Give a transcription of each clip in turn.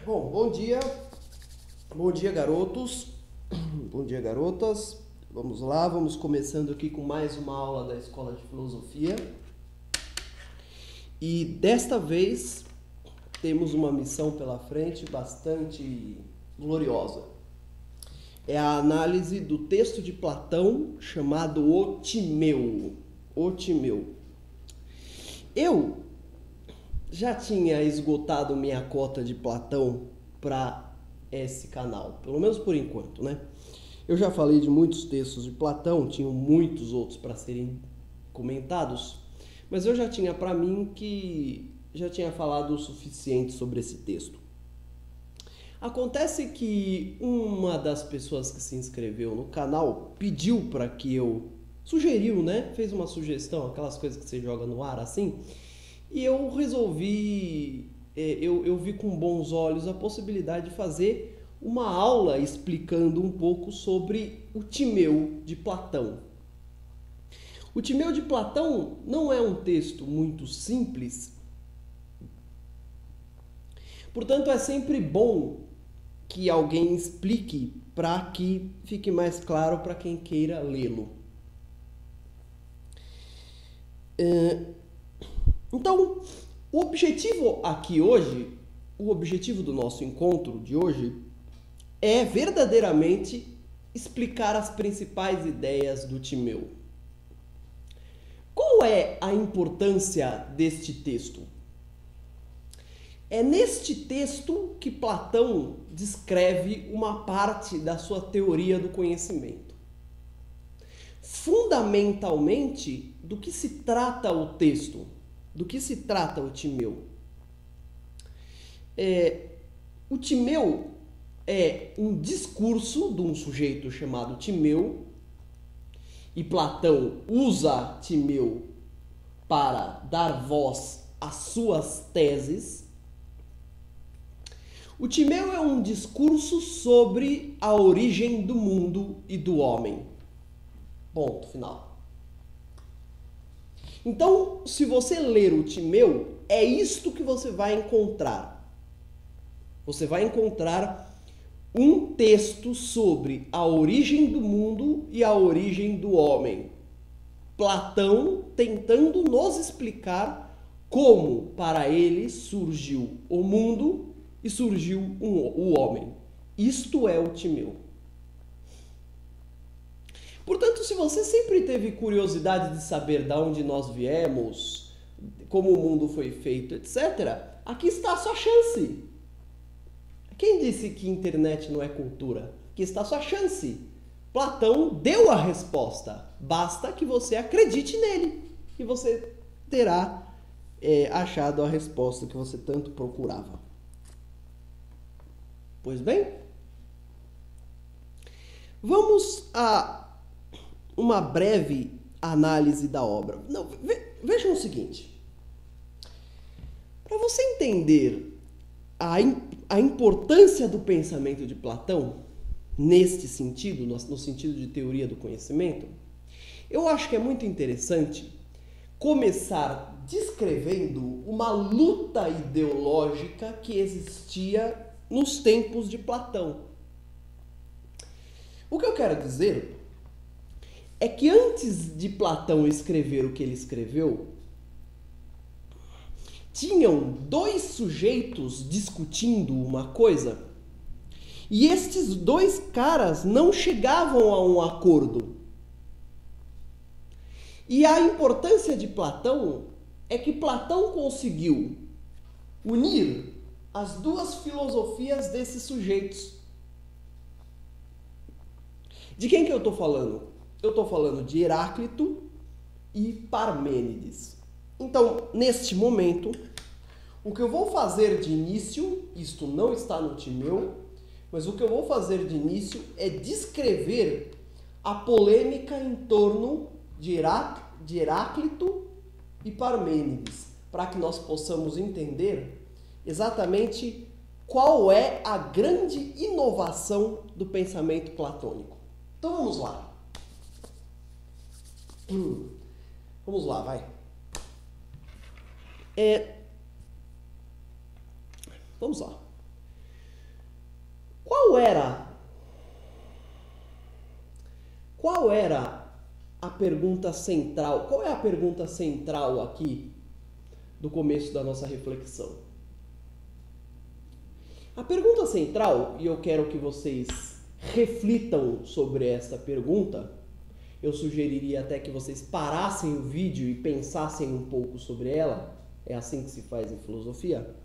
Bom dia. Bom dia, garotos. Bom dia, garotas. Vamos lá, vamos começando aqui com mais uma aula da Escola de Filosofia. E desta vez temos uma missão pela frente bastante gloriosa. É a análise do texto de Platão chamado O Timeu. O Timeu. Eu já tinha esgotado minha cota de Platão para esse canal, pelo menos por enquanto, né? Eu já falei de muitos textos de Platão, tinham muitos outros para serem comentados, mas eu já tinha para mim que já tinha falado o suficiente sobre esse texto. Acontece que uma das pessoas que se inscreveu no canal pediu para que sugeriu, né? Fez uma sugestão, aquelas coisas que você joga no ar assim. E eu resolvi, eu vi com bons olhos a possibilidade de fazer uma aula explicando um pouco sobre o Timeu de Platão. O Timeu de Platão não é um texto muito simples, portanto é sempre bom que alguém explique para que fique mais claro para quem queira lê-lo. Então, o objetivo aqui hoje, o objetivo do nosso encontro de hoje é verdadeiramente explicar as principais ideias do Timeu. Qual é a importância deste texto? É neste texto que Platão descreve uma parte da sua teoria do conhecimento. Fundamentalmente, do que se trata o texto? Do que se trata o Timeu? O Timeu é um discurso de um sujeito chamado Timeu, e Platão usa Timeu para dar voz às suas teses. O Timeu é um discurso sobre a origem do mundo e do homem. Ponto final. Então, se você ler o Timeu, é isto que você vai encontrar. Você vai encontrar um texto sobre a origem do mundo e a origem do homem. Platão tentando nos explicar como, para ele, surgiu o mundo e surgiu o homem. Isto é o Timeu. Portanto, se você sempre teve curiosidade de saber de onde nós viemos, como o mundo foi feito, etc., aqui está a sua chance. Quem disse que internet não é cultura? Aqui está a sua chance. Platão deu a resposta. Basta que você acredite nele e você terá achado a resposta que você tanto procurava. Pois bem, vamos a uma breve análise da obra. Não, vejam o seguinte. Para você entender a importância do pensamento de Platão, neste sentido, no sentido de teoria do conhecimento, eu acho que é muito interessante começar descrevendo uma luta ideológica que existia nos tempos de Platão. O que eu quero dizer é que antes de Platão escrever o que ele escreveu, tinham dois sujeitos discutindo uma coisa e estes dois caras não chegavam a um acordo. E a importância de Platão é que Platão conseguiu unir as duas filosofias desses sujeitos. De quem que eu estou falando? Eu estou falando de Heráclito e Parmênides. Então, neste momento, o que eu vou fazer de início, isto não está no Timeu, mas o que eu vou fazer de início é descrever a polêmica em torno de Heráclito e Parmênides, para que nós possamos entender exatamente qual é a grande inovação do pensamento platônico. Então vamos lá. Vamos lá, vai. Vamos lá. Qual era a pergunta central? Qual é a pergunta central aqui do começo da nossa reflexão? A pergunta central, e eu quero que vocês reflitam sobre esta pergunta, eu sugeriria até que vocês parassem o vídeo e pensassem um pouco sobre ela, é assim que se faz em filosofia.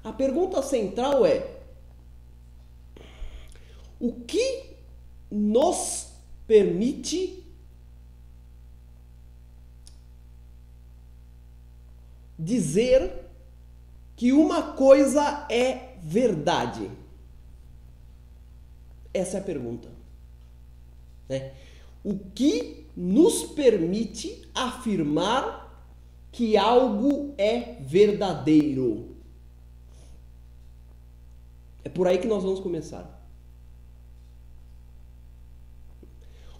A pergunta central é: o que nos permite dizer que uma coisa é verdade? Essa é a pergunta, né? O que nos permite afirmar que algo é verdadeiro? É por aí que nós vamos começar.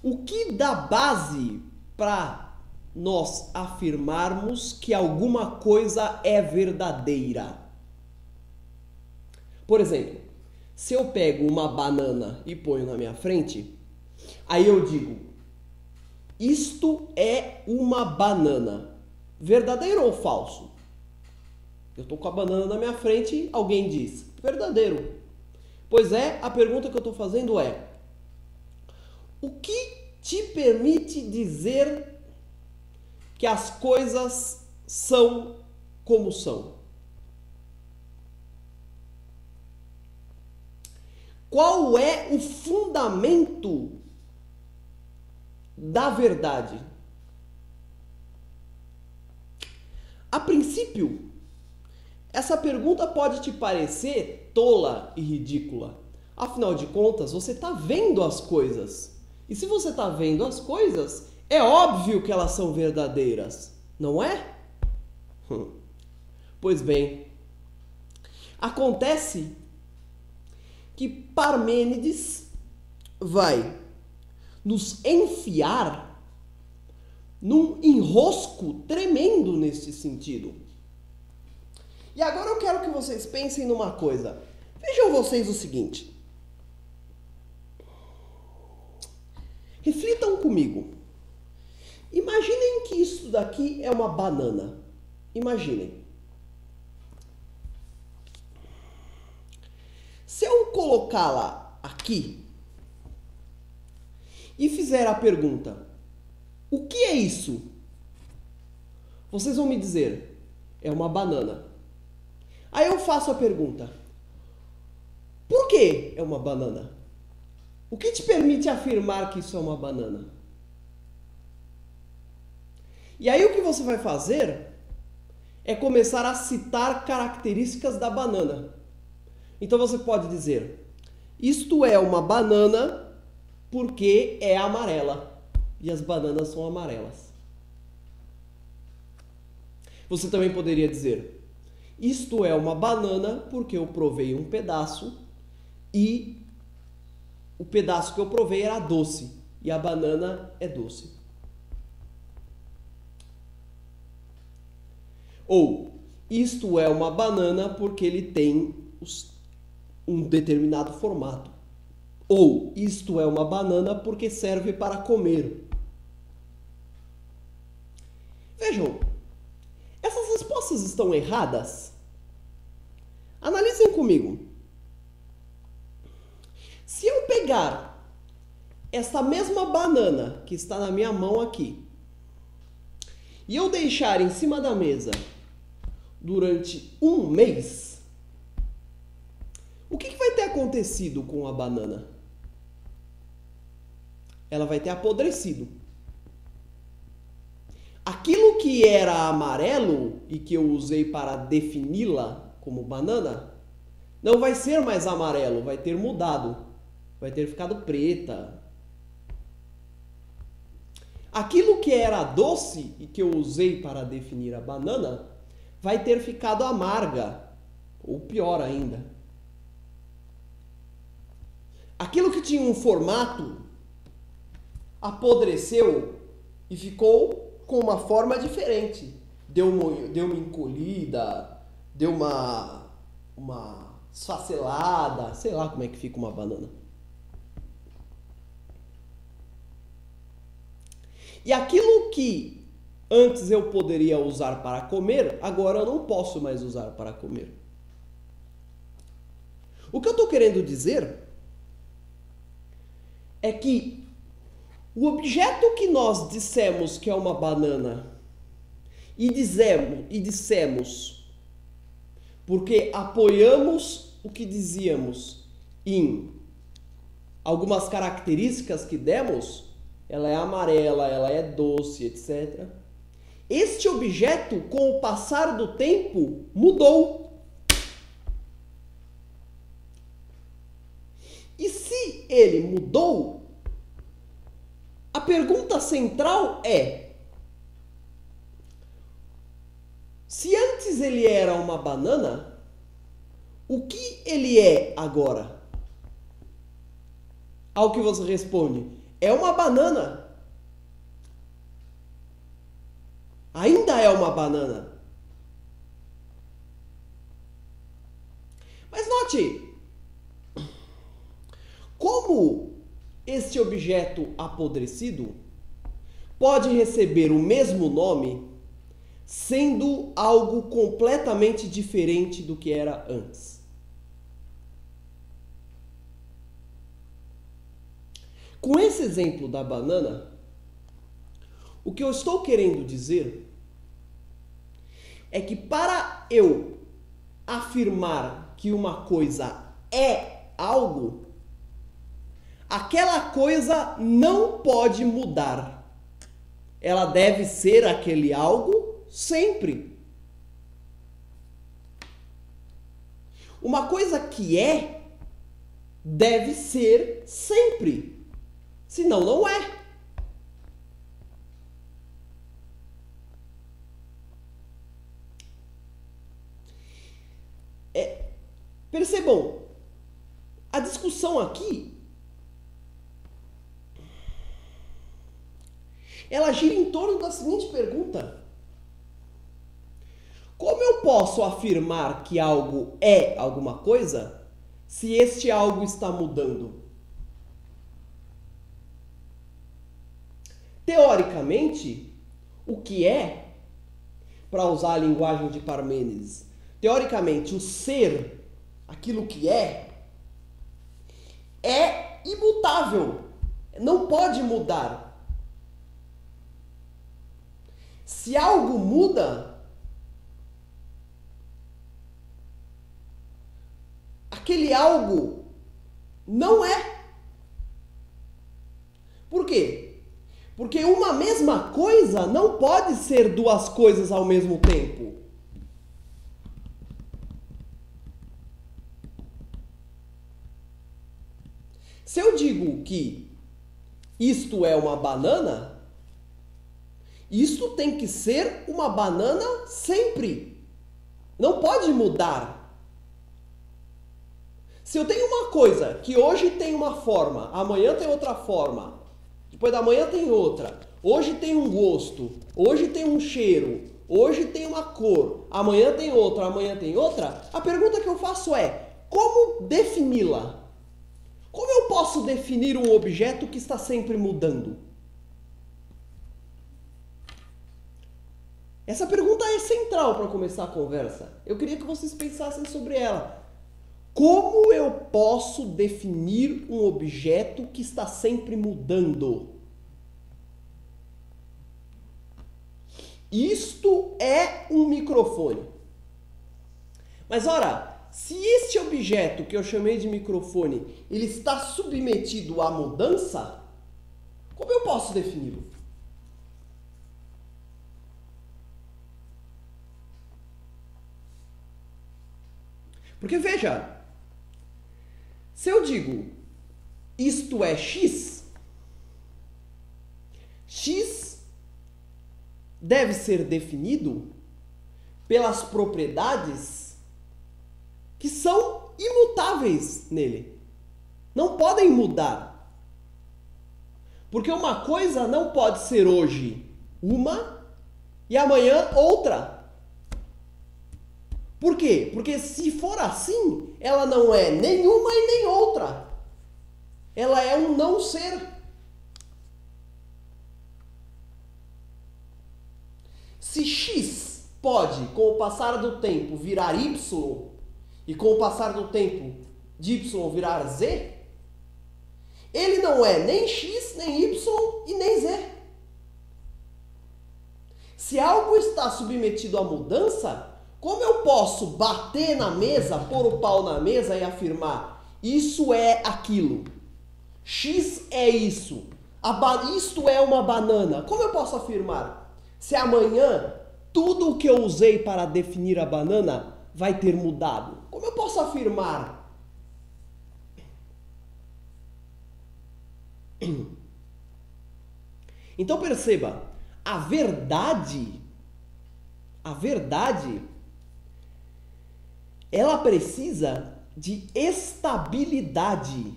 O que dá base para nós afirmarmos que alguma coisa é verdadeira? Por exemplo, se eu pego uma banana e ponho na minha frente, aí eu digo: isto é uma banana. Verdadeiro ou falso? Eu estou com a banana na minha frente, alguém diz: verdadeiro. Pois é, a pergunta que eu estou fazendo é: o que te permite dizer que as coisas são como são? Qual é o fundamento da verdade? A princípio, essa pergunta pode te parecer tola e ridícula. Afinal de contas, você está vendo as coisas. E se você está vendo as coisas, é óbvio que elas são verdadeiras, não é? Pois bem, acontece que Parmênides vai nos enfiar num enrosco tremendo nesse sentido. E agora eu quero que vocês pensem numa coisa. Vejam vocês o seguinte. Reflitam comigo. Imaginem que isso daqui é uma banana. Imaginem. Se eu colocá-la aqui e fizer a pergunta: o que é isso? Vocês vão me dizer: é uma banana. Aí eu faço a pergunta: por que é uma banana? O que te permite afirmar que isso é uma banana? E aí o que você vai fazer é começar a citar características da banana. Então você pode dizer: isto é uma banana porque é amarela. E as bananas são amarelas. Você também poderia dizer: isto é uma banana porque eu provei um pedaço e o pedaço que eu provei era doce. E a banana é doce. Ou, isto é uma banana porque ele tem um determinado formato. Ou, isto é uma banana porque serve para comer. Vejam, essas respostas estão erradas? Analisem comigo. Se eu pegar esta mesma banana que está na minha mão aqui e eu deixar em cima da mesa durante um mês, o que vai ter acontecido com a banana? Ela vai ter apodrecido. Aquilo que era amarelo e que eu usei para defini-la como banana, não vai ser mais amarelo, vai ter mudado. Vai ter ficado preta. Aquilo que era doce e que eu usei para definir a banana, vai ter ficado amarga, ou pior ainda. Aquilo que tinha um formato apodreceu e ficou com uma forma diferente. Deu uma encolhida, deu uma uma esfacelada, sei lá como é que fica uma banana. E aquilo que antes eu poderia usar para comer, agora eu não posso mais usar para comer. O que eu estou querendo dizer é que o objeto que nós dissemos que é uma banana e dissemos porque apoiamos o que dizíamos em algumas características que demos, ela é amarela, ela é doce, etc. Este objeto, com o passar do tempo, mudou. E se ele mudou, a pergunta central é: se antes ele era uma banana, o que ele é agora? Ao que você responde: é uma banana. Ainda é uma banana. Mas note, como este objeto apodrecido pode receber o mesmo nome sendo algo completamente diferente do que era antes. Com esse exemplo da banana, o que eu estou querendo dizer é que para eu afirmar que uma coisa é algo, aquela coisa não pode mudar. Ela deve ser aquele algo sempre. Uma coisa que é, deve ser sempre. Senão, não é. Percebam, a discussão aqui, ela gira em torno da seguinte pergunta: como eu posso afirmar que algo é alguma coisa se este algo está mudando? Teoricamente, o que é, para usar a linguagem de Parmênides, teoricamente o ser, aquilo que é imutável, não pode mudar. Se algo muda, aquele algo não é. Por quê? Porque uma mesma coisa não pode ser duas coisas ao mesmo tempo. Se eu digo que isto é uma banana, isto tem que ser uma banana sempre. Não pode mudar. Se eu tenho uma coisa que hoje tem uma forma, amanhã tem outra forma, depois da manhã tem outra, hoje tem um gosto, hoje tem um cheiro, hoje tem uma cor, amanhã tem outra, a pergunta que eu faço é: como defini-la? Como eu posso definir um objeto que está sempre mudando? Essa pergunta é central para começar a conversa. Eu queria que vocês pensassem sobre ela. Como eu posso definir um objeto que está sempre mudando? Isto é um microfone. Mas ora, se este objeto que eu chamei de microfone, ele está submetido à mudança, como eu posso defini-lo? Porque veja, se eu digo isto é X, X deve ser definido pelas propriedades que são imutáveis nele. Não podem mudar. Porque uma coisa não pode ser hoje uma e amanhã outra. Por quê? Porque se for assim, ela não é nenhuma e nem outra. Ela é um não ser. Se X pode, com o passar do tempo, virar Y, e com o passar do tempo de Y virar Z, ele não é nem X, nem Y e nem Z. Se algo está submetido à mudança, como eu posso bater na mesa, pôr o pau na mesa e afirmar isso é aquilo? X é isso. Isto é uma banana. Como eu posso afirmar? Se amanhã tudo o que eu usei para definir a banana vai ter mudado. Como eu posso afirmar? Então perceba, a verdade, ela precisa de estabilidade.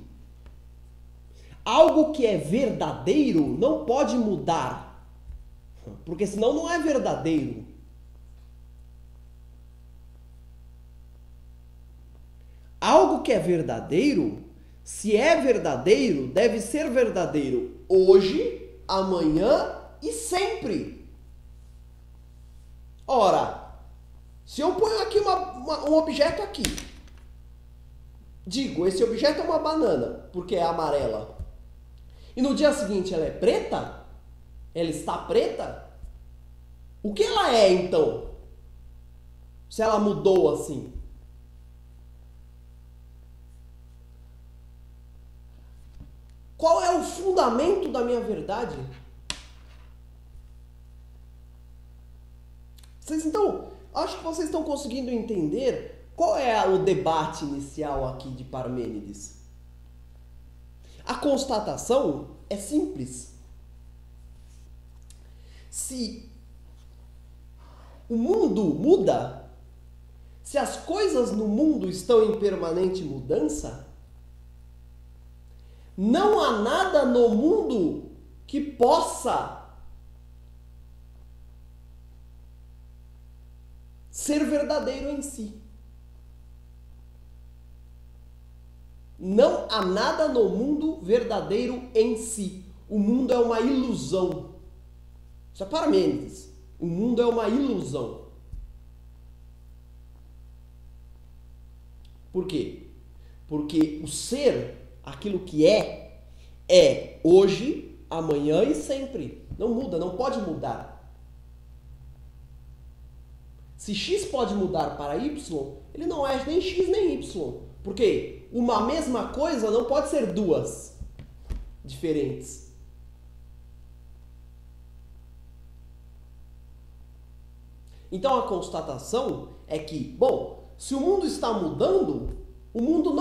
Algo que é verdadeiro não pode mudar, porque senão não é verdadeiro. Algo que é verdadeiro, se é verdadeiro, deve ser verdadeiro hoje, amanhã e sempre. Ora, se eu ponho aqui um objeto aqui, digo, esse objeto é uma banana, porque é amarela, e no dia seguinte ela é preta, ela está preta, o que ela é então? Se ela mudou assim? Qual é o fundamento da minha verdade? Acho que vocês estão conseguindo entender qual é o debate inicial aqui de Parmênides. A constatação é simples. Se o mundo muda, se as coisas no mundo estão em permanente mudança, não há nada no mundo que possa ser verdadeiro em si. Não há nada no mundo verdadeiro em si. O mundo é uma ilusão. Isso é Parmênides. O mundo é uma ilusão. Por quê? Porque o ser, aquilo que é hoje, amanhã e sempre. Não muda, não pode mudar. Se X pode mudar para Y, ele não é nem X nem Y. Por quê? Uma mesma coisa não pode ser duas diferentes. Então a constatação é que, bom, se o mundo está mudando, o mundo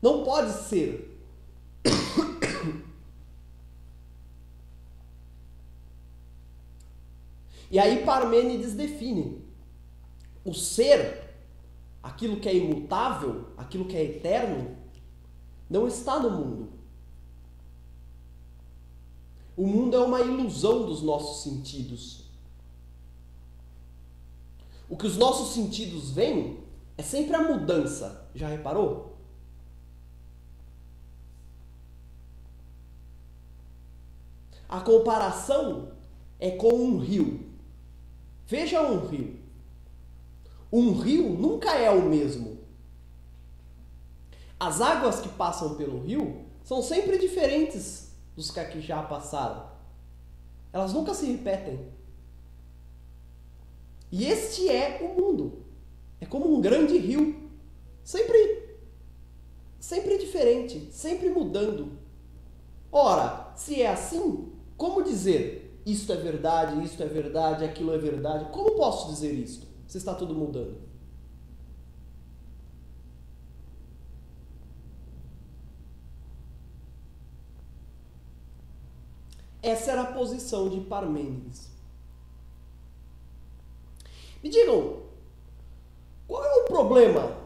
não pode ser. E aí Parmênides define o ser, aquilo que é imutável, aquilo que é eterno, não está no mundo. O mundo é uma ilusão dos nossos sentidos. O que os nossos sentidos veem é sempre a mudança. Já reparou? A comparação é com um rio. Veja um rio. Um rio nunca é o mesmo. As águas que passam pelo rio são sempre diferentes dos que já passaram. Elas nunca se repetem. E este é o mundo. É como um grande rio. Sempre diferente, sempre mudando. Ora, se é assim, como dizer isto é verdade, aquilo é verdade? Como posso dizer isto, se está tudo mudando? Essa era a posição de Parmênides. Me digam, qual é o problema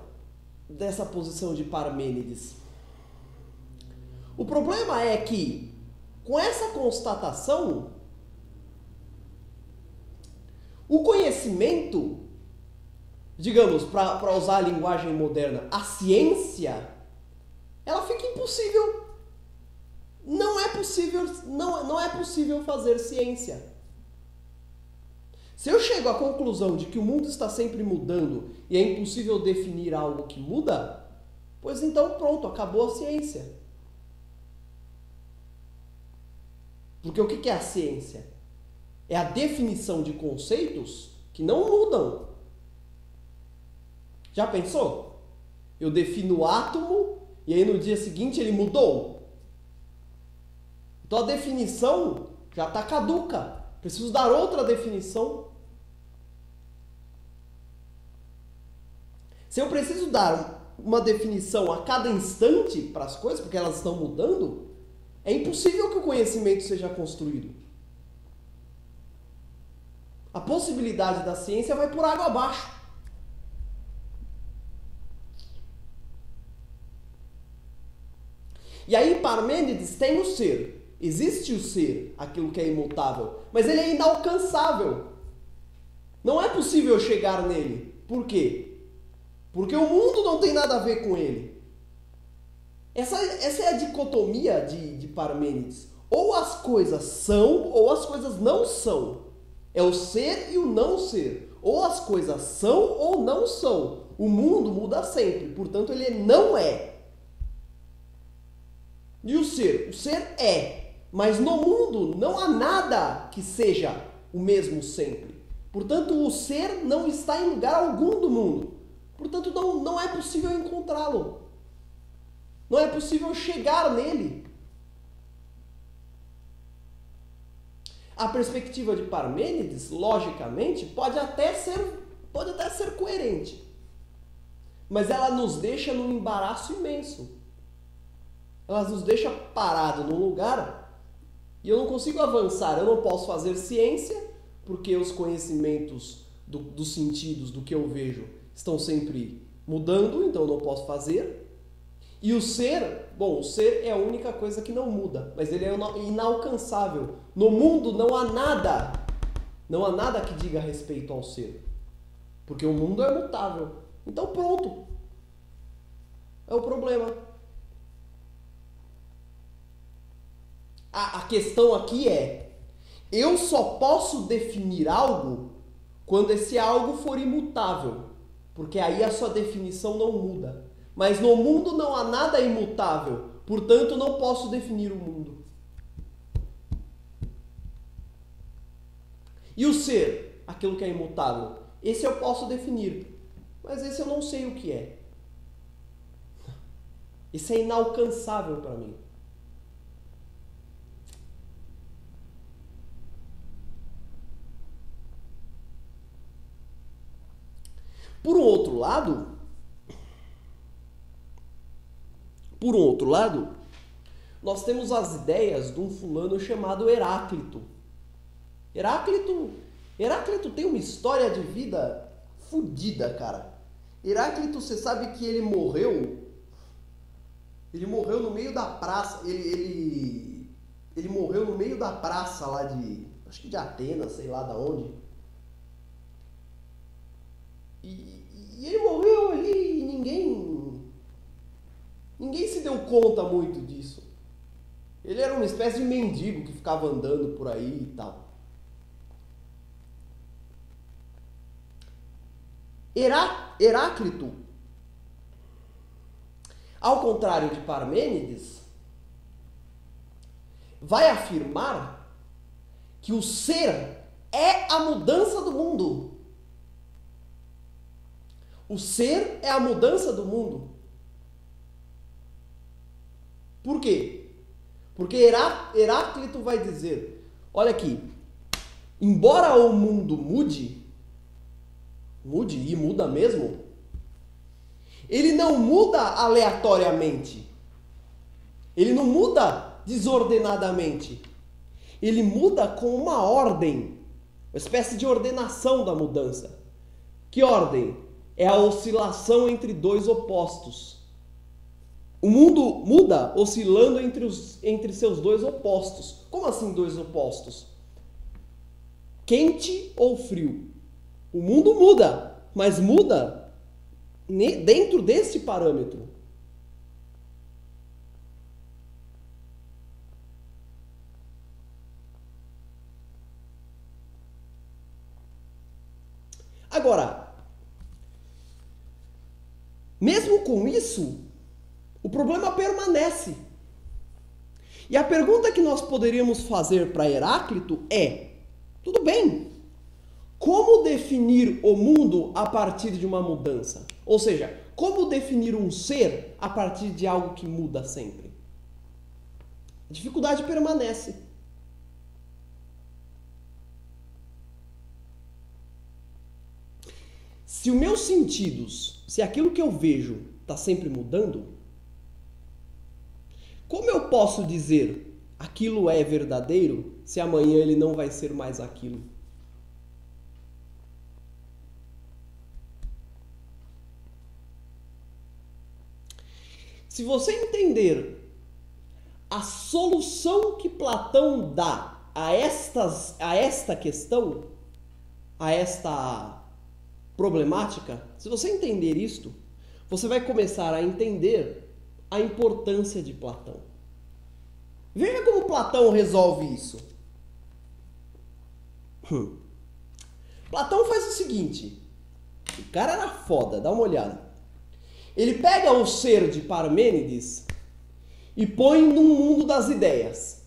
dessa posição de Parmênides? O problema é que, com essa constatação, o conhecimento digamos, para usar a linguagem moderna, a ciência, ela fica impossível. Não é possível fazer ciência. Se eu chego à conclusão de que o mundo está sempre mudando e é impossível definir algo que muda, pois então pronto, acabou a ciência. Porque o que é a ciência? É a definição de conceitos que não mudam. Já pensou? Eu defino o átomo e aí no dia seguinte ele mudou. Então a definição já está caduca. Preciso dar outra definição. Se eu preciso dar uma definição a cada instante para as coisas, porque elas estão mudando, é impossível que o conhecimento seja construído. A possibilidade da ciência vai por água abaixo. E aí Parmênides tem o ser. Existe o ser, aquilo que é imutável, mas ele é inalcançável. Não é possível chegar nele. Por quê? Porque o mundo não tem nada a ver com ele. Essa é a dicotomia de Parmênides. Ou as coisas são, ou as coisas não são. É o ser e o não ser. Ou as coisas são ou não são. O mundo muda sempre, portanto ele não é. E o ser? O ser é. Mas no mundo não há nada que seja o mesmo sempre. Portanto, o ser não está em lugar algum do mundo. Portanto, não é possível encontrá-lo. Não é possível chegar nele. A perspectiva de Parmênides, logicamente, pode até ser coerente. Mas ela nos deixa num embaraço imenso. Ela nos deixa parado num lugar e eu não consigo avançar. Eu não posso fazer ciência, porque os conhecimentos dos sentidos, do que eu vejo, estão sempre mudando, então eu não posso fazer. E o ser, o ser é a única coisa que não muda, mas ele é inalcançável. No mundo não há nada que diga respeito ao ser, porque o mundo é mutável. Então pronto, é o problema. A questão aqui é, eu só posso definir algo quando esse algo for imutável, porque aí a sua definição não muda. Mas no mundo não há nada imutável, portanto não posso definir o mundo. E o ser, aquilo que é imutável, esse eu posso definir, mas esse eu não sei o que é. Esse é inalcançável para mim. Por um outro lado, nós temos as ideias de um fulano chamado Heráclito. Heráclito tem uma história de vida fodida, cara. Heráclito, você sabe que ele morreu no meio da praça. Ele morreu no meio da praça lá acho que de Atenas, sei lá da onde. E ele morreu ali e ninguém se deu conta muito disso. Ele era uma espécie de mendigo que ficava andando por aí e tal. Heráclito, ao contrário de Parmênides, vai afirmar que o ser é a mudança do mundo. O ser é a mudança do mundo. Por quê? Porque Heráclito vai dizer, olha aqui, embora o mundo mude e muda mesmo, ele não muda aleatoriamente. Ele não muda desordenadamente. Ele muda com uma ordem, uma espécie de ordenação da mudança. Que ordem? É a oscilação entre dois opostos. O mundo muda oscilando entre seus dois opostos. Como assim dois opostos? Quente ou frio? O mundo muda. mas muda dentro desse parâmetro. Agora, mesmo com isso, o problema permanece. E a pergunta que nós poderíamos fazer para Heráclito é: tudo bem, como definir o mundo a partir de uma mudança? Ou seja, como definir um ser a partir de algo que muda sempre? A dificuldade permanece. Se os meus sentidos, se aquilo que eu vejo está sempre mudando, como eu posso dizer aquilo é verdadeiro se amanhã ele não vai ser mais aquilo? Se você entender a solução que Platão dá a esta questão, a esta problemática, se você entender isto, você vai começar a entender a importância de Platão. Veja como Platão resolve isso. Platão faz o seguinte, o cara era foda, dá uma olhada. Ele pega o ser de Parmênides e põe no mundo das ideias.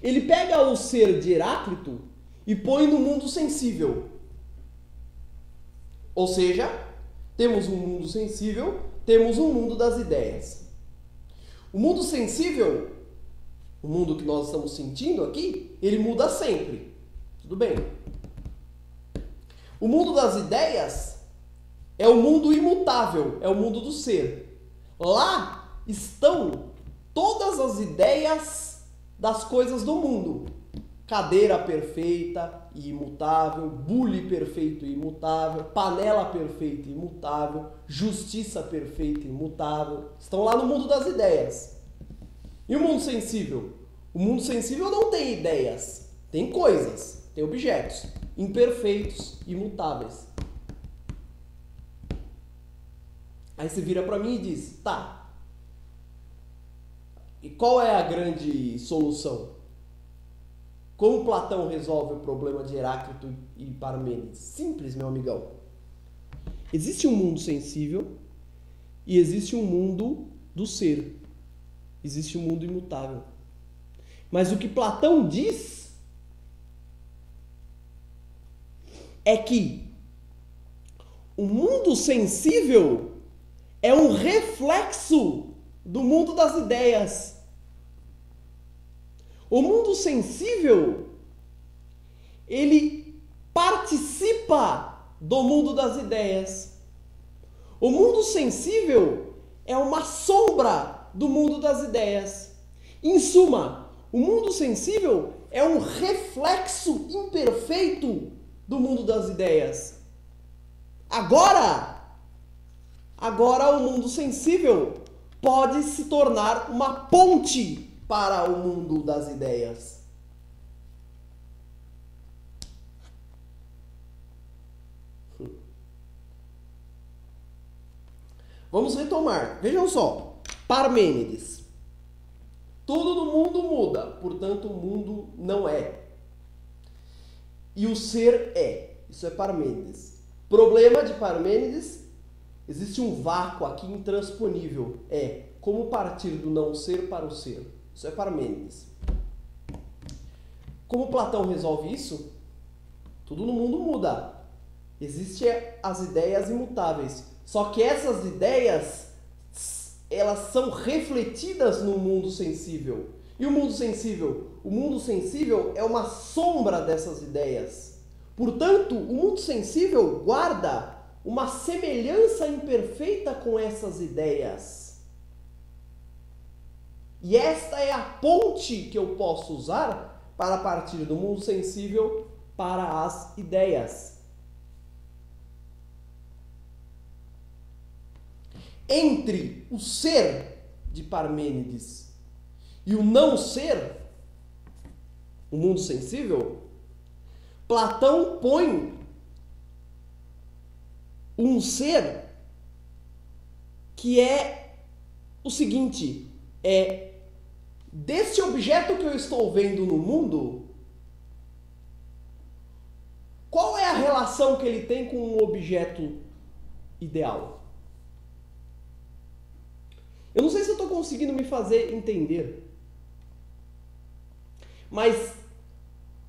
Ele pega o ser de Heráclito e põe no mundo sensível. Ou seja, temos um mundo sensível, temos um mundo das ideias. O mundo sensível, o mundo que nós estamos sentindo aqui, ele muda sempre. Tudo bem. O mundo das ideias é o mundo imutável, é o mundo do ser. Lá estão todas as ideias das coisas do mundo. Cadeira perfeita e imutável, bule perfeito e imutável, panela perfeita e imutável, justiça perfeita e imutável. Estão lá no mundo das ideias. E o mundo sensível? O mundo sensível não tem ideias, tem coisas, tem objetos, imperfeitos, imutáveis. Aí você vira para mim e diz, tá, e qual é a grande solução? Como Platão resolve o problema de Heráclito e Parmênides? Simples, meu amigão. Existe um mundo sensível e existe um mundo do ser. Existe um mundo imutável. Mas o que Platão diz é que o mundo sensível é um reflexo do mundo das ideias. O mundo sensível, ele participa do mundo das ideias. O mundo sensível é uma sombra do mundo das ideias. Em suma, o mundo sensível é um reflexo imperfeito do mundo das ideias. Agora o mundo sensível pode se tornar uma ponte para o mundo das ideias. Vamos retomar. Vejam só. Parmênides. Tudo no mundo muda, portanto o mundo não é. E o ser é. Isso é Parmênides. Problema de Parmênides, existe um vácuo aqui intransponível. É como partir do não ser para o ser. Isso é Parmênides. Como Platão resolve isso? Tudo no mundo muda. Existem as ideias imutáveis. Só que essas ideias, elas são refletidas no mundo sensível. E o mundo sensível? O mundo sensível é uma sombra dessas ideias. Portanto, o mundo sensível guarda uma semelhança imperfeita com essas ideias. E esta é a ponte que eu posso usar para partir do mundo sensível para as ideias. Entre o ser de Parmênides e o não ser, o mundo sensível, Platão põe um ser que é o seguinte, desse objeto que eu estou vendo no mundo, qual é a relação que ele tem com um objeto ideal? Eu não sei se eu estou conseguindo me fazer entender, mas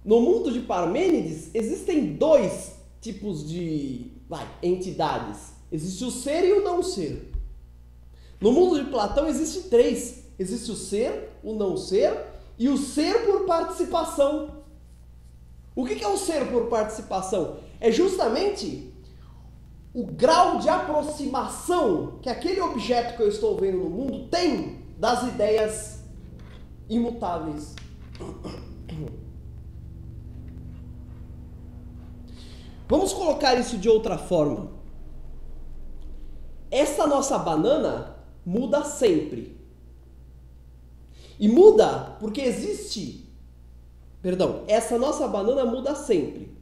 no mundo de Parmênides existem dois tipos de entidades. Existe o ser e o não ser. No mundo de Platão existe três. Existe o ser, o não ser e o ser por participação. O que é o ser por participação? É justamente o grau de aproximação que aquele objeto que eu estou vendo no mundo tem das ideias imutáveis. Vamos colocar isso de outra forma. Essa nossa banana muda sempre. E muda porque existe... essa nossa banana muda sempre.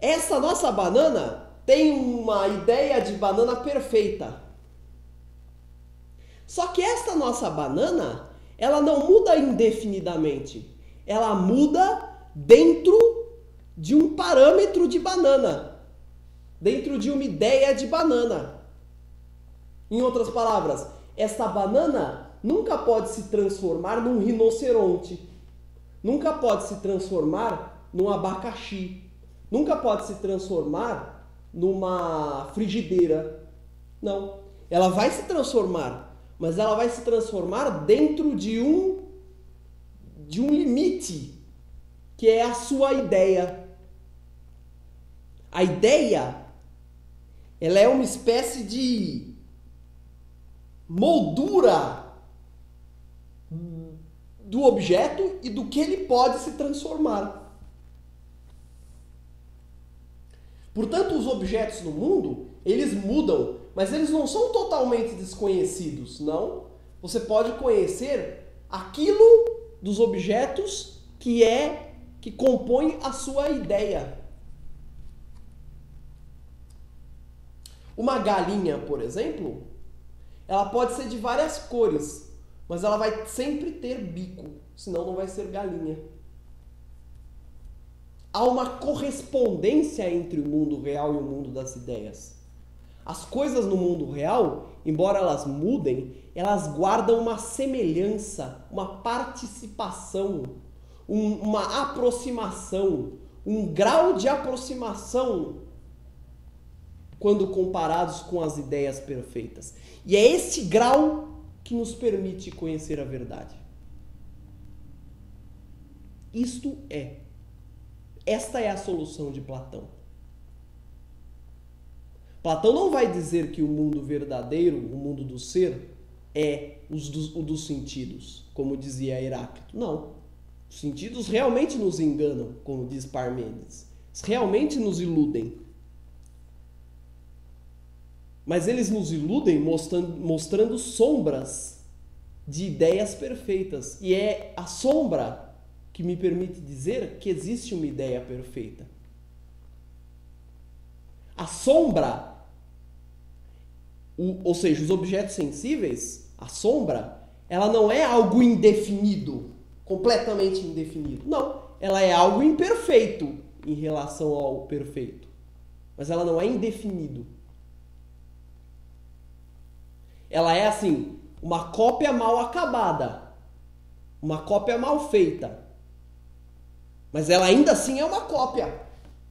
Essa nossa banana tem uma ideia de banana perfeita. Só que essa nossa banana, ela não muda indefinidamente. Ela muda dentro de um parâmetro de banana. Dentro de uma ideia de banana. Em outras palavras, essa banana nunca pode se transformar num rinoceronte. Nunca pode se transformar num abacaxi. Nunca pode se transformar numa frigideira. Não. Ela vai se transformar, mas ela vai se transformar dentro de um limite, que é a sua ideia. A ideia, ela é uma espécie de moldura do objeto e do que ele pode se transformar. Portanto, os objetos no mundo, eles mudam, mas eles não são totalmente desconhecidos, não. Você pode conhecer aquilo dos objetos que compõe a sua ideia. Uma galinha, por exemplo, ela pode ser de várias cores, mas ela vai sempre ter bico, senão não vai ser galinha. Há uma correspondência entre o mundo real e o mundo das ideias. As coisas no mundo real, embora elas mudem, elas guardam uma semelhança, uma participação, uma aproximação, um grau de aproximação quando comparados com as ideias perfeitas. E é esse grau que nos permite conhecer a verdade. Esta é a solução de Platão. Platão não vai dizer que o mundo verdadeiro, o mundo do ser, é o dos sentidos, como dizia Heráclito. Não. Os sentidos realmente nos enganam, como diz Parmênides. Eles realmente nos iludem. Mas eles nos iludem mostrando sombras de ideias perfeitas. E é a sombra que me permite dizer que existe uma ideia perfeita. A sombra, ou seja, os objetos sensíveis, a sombra, ela não é algo indefinido, completamente indefinido. Não, ela é algo imperfeito em relação ao perfeito. Mas ela não é indefinido. Ela é, assim, uma cópia mal acabada, uma cópia mal feita. Mas ela ainda assim é uma cópia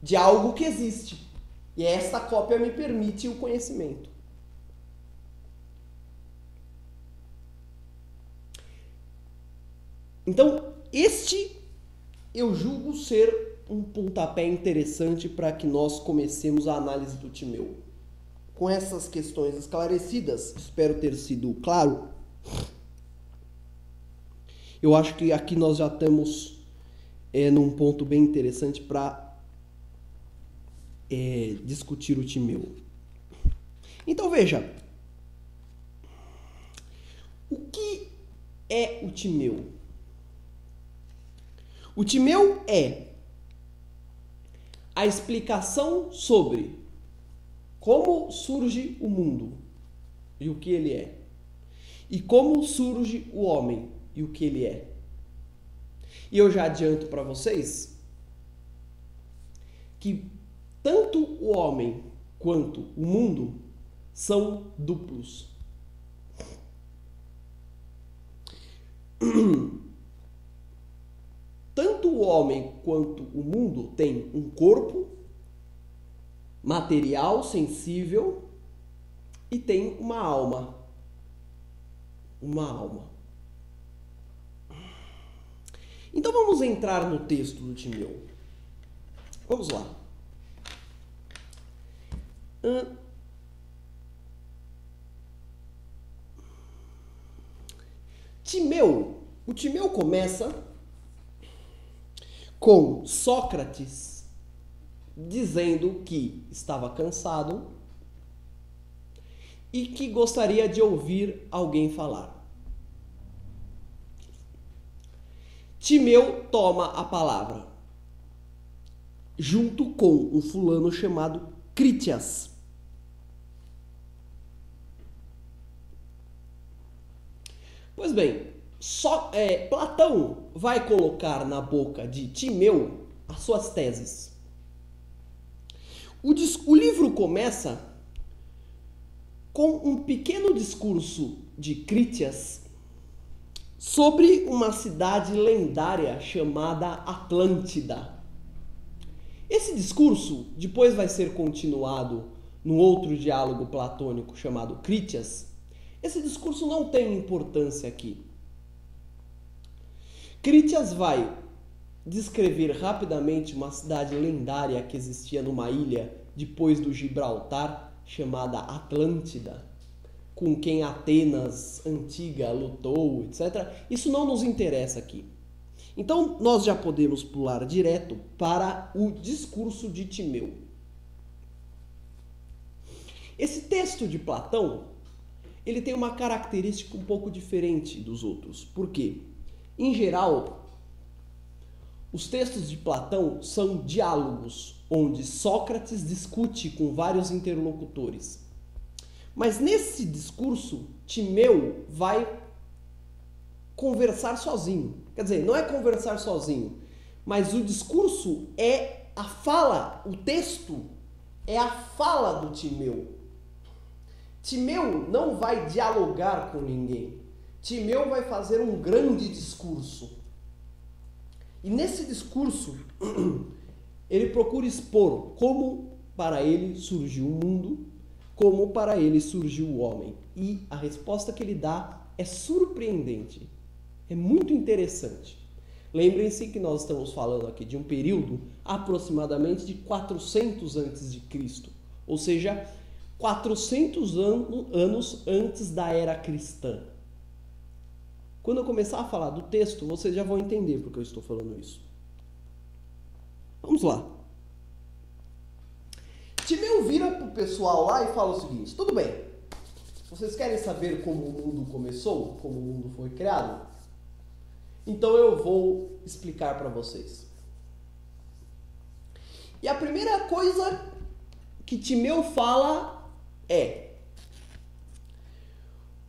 de algo que existe. E esta cópia me permite o conhecimento. Então, este eu julgo ser um pontapé interessante para que nós comecemos a análise do Timeu. Com essas questões esclarecidas, espero ter sido claro. Eu acho que aqui nós já estamos num ponto bem interessante para discutir o Timeu. Então veja, o que é o Timeu? O Timeu é a explicação sobre como surge o mundo e o que ele é. E como surge o homem e o que ele é. E eu já adianto para vocês que tanto o homem quanto o mundo são duplos. Tanto o homem quanto o mundo têm um corpo material, sensível, e tem uma alma. Uma alma. Então vamos entrar no texto do Timeu. Vamos lá. O Timeu começa com Sócrates dizendo que estava cansado e que gostaria de ouvir alguém falar. Timeu toma a palavra, junto com um fulano chamado Critias. Pois bem, Platão vai colocar na boca de Timeu as suas teses. O livro começa com um pequeno discurso de Critias sobre uma cidade lendária chamada Atlântida. Esse discurso depois vai ser continuado num outro diálogo platônico chamado Critias. Esse discurso não tem importância aqui. Critias vai descrever rapidamente uma cidade lendária que existia numa ilha depois do Gibraltar, chamada Atlântida, com quem Atenas antiga lutou, etc. Isso não nos interessa aqui. Então, nós já podemos pular direto para o discurso de Timeu. Esse texto de Platão, ele tem uma característica um pouco diferente dos outros. Por quê? Em geral, os textos de Platão são diálogos, onde Sócrates discute com vários interlocutores. Mas nesse discurso, Timeu vai conversar sozinho. Quer dizer, não é conversar sozinho, mas o discurso é a fala, o texto é a fala do Timeu. Timeu não vai dialogar com ninguém. Timeu vai fazer um grande discurso. E nesse discurso, ele procura expor como para ele surgiu o mundo, como para ele surgiu o homem. E a resposta que ele dá é surpreendente. É muito interessante. Lembrem-se que nós estamos falando aqui de um período aproximadamente de 400 a.C., ou seja, 400 anos antes da era cristã. Quando eu começar a falar do texto, vocês já vão entender por que eu estou falando isso. Vamos lá. Timeu vira para o pessoal lá e fala o seguinte: tudo bem, vocês querem saber como o mundo começou? Como o mundo foi criado? Então eu vou explicar para vocês. E a primeira coisa que Timeu fala é: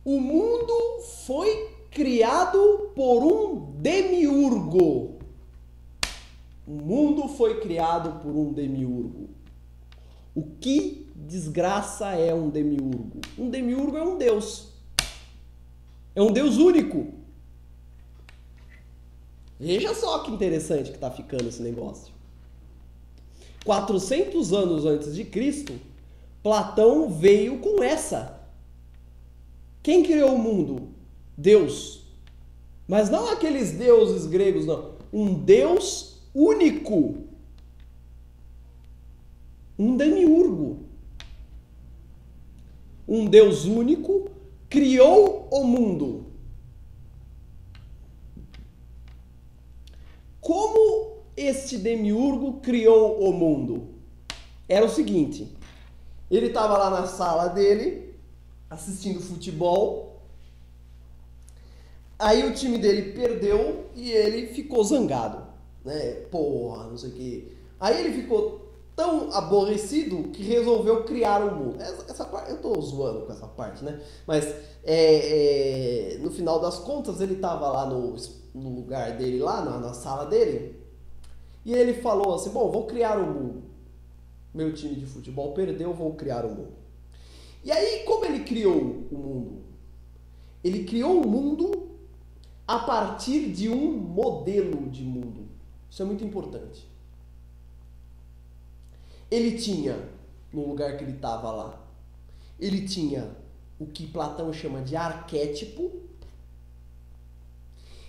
o mundo foi criado por um demiurgo. O mundo foi criado por um demiurgo. O que desgraça é um demiurgo? Um demiurgo é um deus. É um deus único. Veja só que interessante que está ficando esse negócio. 400 anos antes de Cristo, Platão veio com essa. Quem criou o mundo? Deus. Mas não aqueles deuses gregos, não. Um Deus único. Um demiurgo. Um Deus único criou o mundo. Como este demiurgo criou o mundo? Era o seguinte: ele estava lá na sala dele, assistindo futebol. Aí o time dele perdeu e ele ficou zangado, né? Porra, não sei o quê. Aí ele ficou tão aborrecido que resolveu criar um mundo. Essa parte, eu tô zoando com essa parte, né? Mas no final das contas ele estava lá no lugar dele, lá na sala dele, e ele falou assim, bom, vou criar um mundo. Meu time de futebol perdeu, vou criar um mundo. E aí, como ele criou o mundo? Ele criou o mundo a partir de um modelo de mundo. Isso é muito importante. Ele tinha, no lugar que ele estava lá, ele tinha o que Platão chama de arquétipo,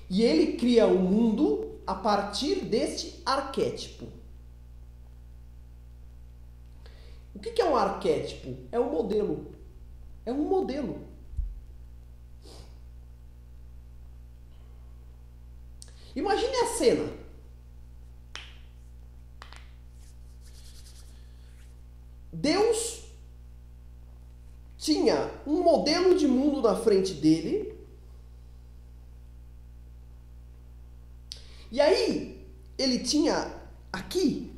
e ele cria o mundo a partir deste arquétipo. O que é um arquétipo? É um modelo. É um modelo. Imagine a cena. Deus tinha um modelo de mundo na frente dele. E aí, ele tinha aqui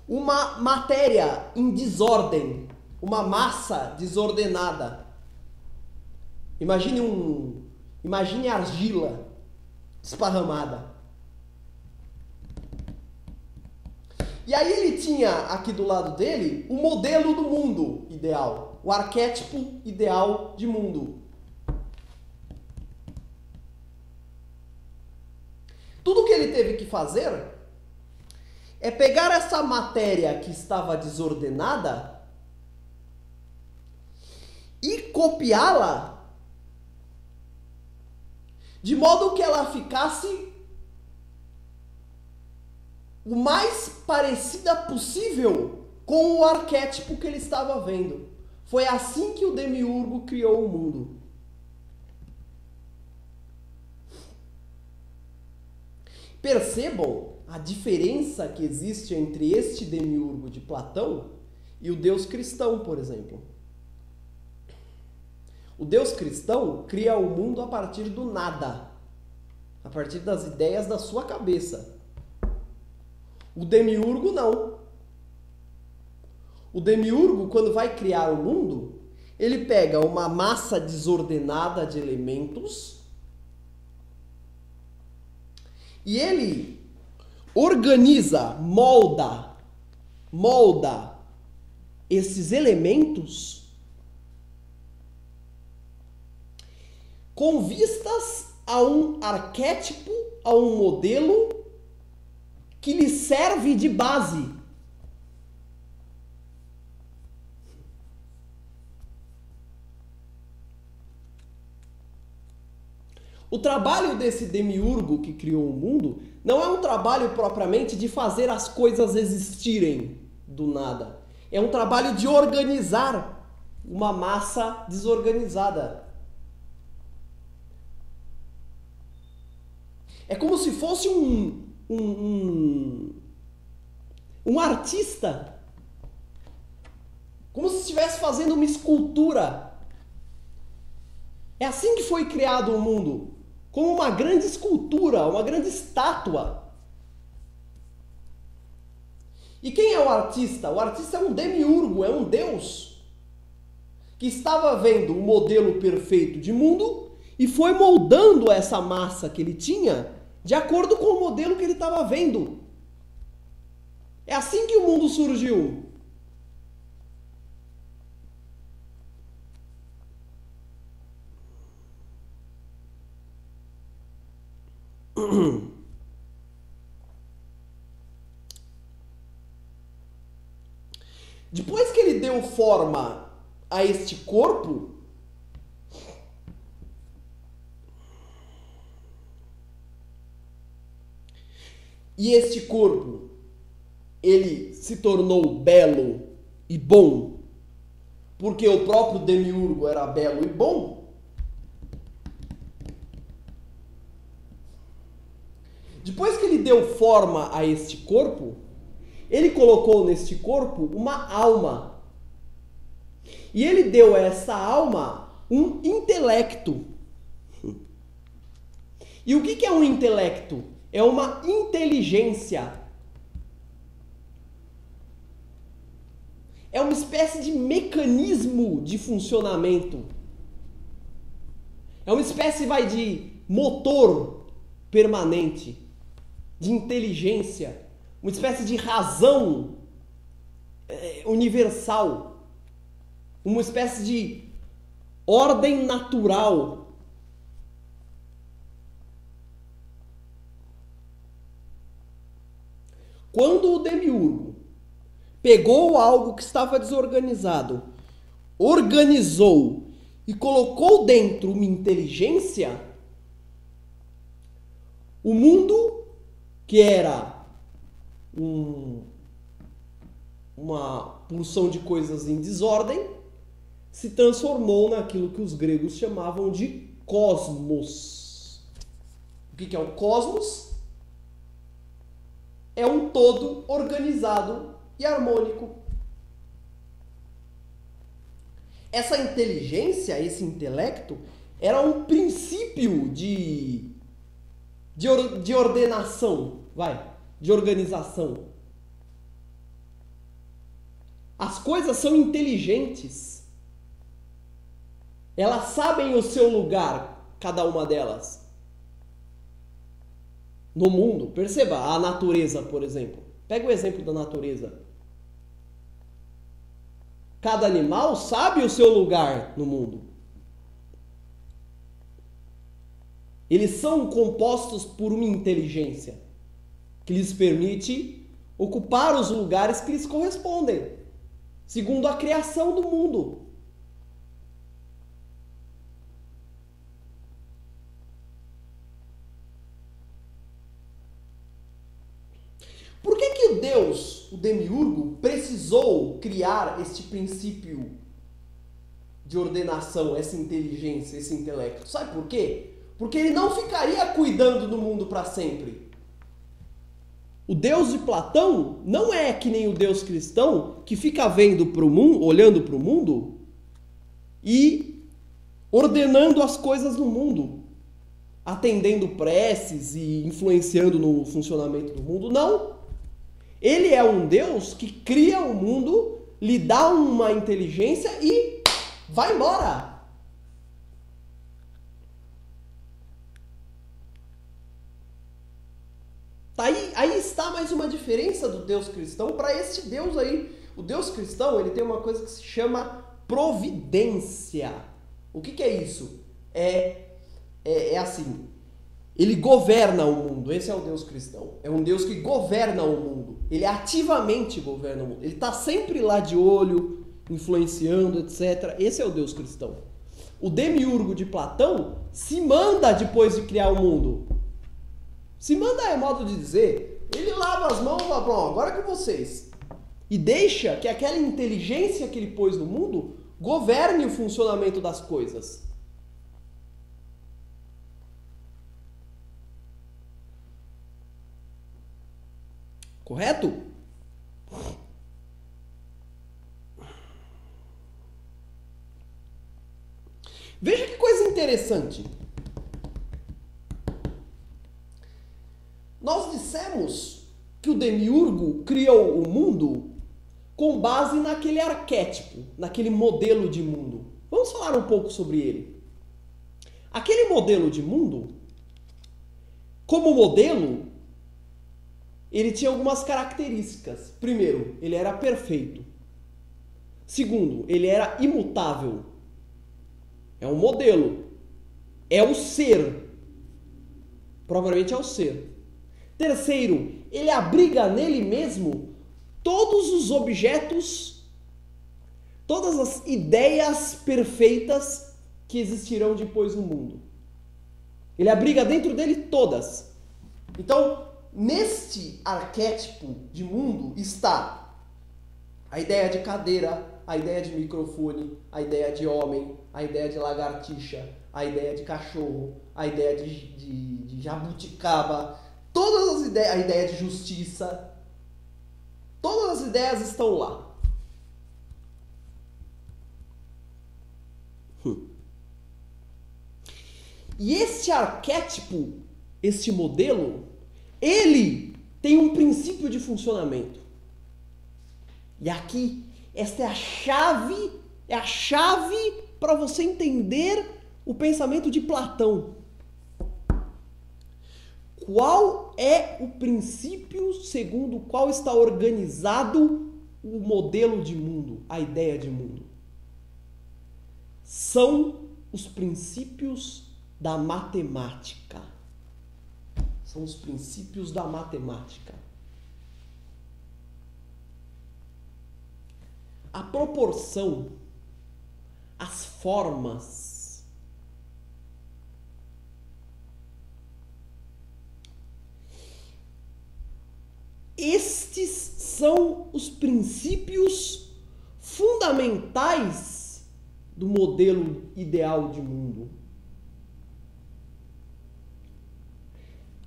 uma matéria em desordem, uma massa desordenada. Imagine argila esparramada. E aí ele tinha aqui do lado dele o modelo do mundo ideal, o arquétipo ideal de mundo. Tudo que ele teve que fazer é pegar essa matéria que estava desordenada e copiá-la de modo que ela ficasse o mais parecida possível com o arquétipo que ele estava vendo. Foi assim que o Demiurgo criou o mundo. Percebam a diferença que existe entre este Demiurgo de Platão e o Deus cristão, por exemplo. O Deus cristão cria o mundo a partir do nada, a partir das ideias da sua cabeça. O Demiurgo não. O Demiurgo, quando vai criar o mundo, ele pega uma massa desordenada de elementos e ele organiza, molda esses elementos com vistas a um arquétipo, a um modelo que lhe serve de base. O trabalho desse Demiurgo que criou o mundo não é um trabalho propriamente de fazer as coisas existirem do nada. É um trabalho de organizar uma massa desorganizada. É como se fosse um artista, como se estivesse fazendo uma escultura. É assim que foi criado o mundo, como uma grande escultura, uma grande estátua. E quem é o artista? O artista é um demiurgo, é um deus que estava vendo o modelo perfeito de mundo e foi moldando essa massa que ele tinha de acordo com o modelo que ele estava vendo. É assim que o mundo surgiu. Depois que ele deu forma a este corpo, e este corpo, ele se tornou belo e bom, porque o próprio Demiurgo era belo e bom. Depois que ele deu forma a este corpo, ele colocou neste corpo uma alma. E ele deu a essa alma um intelecto. E o que é um intelecto? É uma inteligência. é uma espécie de mecanismo de funcionamento. É uma espécie, de motor permanente, de inteligência, uma espécie de razão universal, uma espécie de ordem natural. Quando o demiurgo pegou algo que estava desorganizado, organizou e colocou dentro uma inteligência, o mundo, que era uma pulsão de coisas em desordem, se transformou naquilo que os gregos chamavam de cosmos. O que é o cosmos? É um todo organizado e harmônico. Essa inteligência, esse intelecto, era um princípio de ordenação, de organização. As coisas são inteligentes. Elas sabem o seu lugar, cada uma delas. No mundo, perceba, a natureza, por exemplo. Pega o exemplo da natureza. Cada animal sabe o seu lugar no mundo. Eles são compostos por uma inteligência que lhes permite ocupar os lugares que lhes correspondem, segundo a criação do mundo. Por que o Deus, o demiurgo, precisou criar este princípio de ordenação, essa inteligência, esse intelecto? Sabe por quê? Porque ele não ficaria cuidando do mundo para sempre. O Deus de Platão não é que nem o Deus cristão que fica vendo para o mundo, olhando para o mundo e ordenando as coisas no mundo, atendendo preces e influenciando no funcionamento do mundo. Não. Ele é um Deus que cria o mundo, lhe dá uma inteligência e vai embora. Aí está mais uma diferença do Deus cristão para este Deus aí. O Deus cristão, ele tem uma coisa que se chama providência. O que é isso? É assim, ele governa o mundo. Esse é o Deus cristão. É um Deus que governa o mundo. Ele ativamente governa o mundo. Ele está sempre lá de olho, influenciando, etc. Esse é o Deus cristão. O demiurgo de Platão se manda depois de criar o mundo. Se manda é modo de dizer. Ele lava as mãos e fala, bom, agora é com vocês. E deixa que aquela inteligência que ele pôs no mundo governe o funcionamento das coisas. Correto? Veja que coisa interessante. Nós dissemos que o demiurgo criou o mundo com base naquele arquétipo, naquele modelo de mundo. Vamos falar um pouco sobre ele. Aquele modelo de mundo, como modelo, ele tinha algumas características. Primeiro, ele era perfeito. Segundo, ele era imutável. É um modelo. É o ser. Provavelmente é o ser. Terceiro, ele abriga nele mesmo todos os objetos, todas as ideias perfeitas que existirão depois no mundo. Ele abriga dentro dele todas. Então, neste arquétipo de mundo está a ideia de cadeira, a ideia de microfone, a ideia de homem, a ideia de lagartixa, a ideia de cachorro, a ideia de jabuticaba, todas as ideias, a ideia de justiça, todas as ideias estão lá. E este arquétipo, este modelo, ele tem um princípio de funcionamento. E aqui Esta é a chave para você entender o pensamento de Platão. Qual é o princípio segundo o qual está organizado o modelo de mundo, a ideia de mundo? São os princípios da matemática. São os princípios da matemática. A proporção, as formas, estes são os princípios fundamentais do modelo ideal de mundo.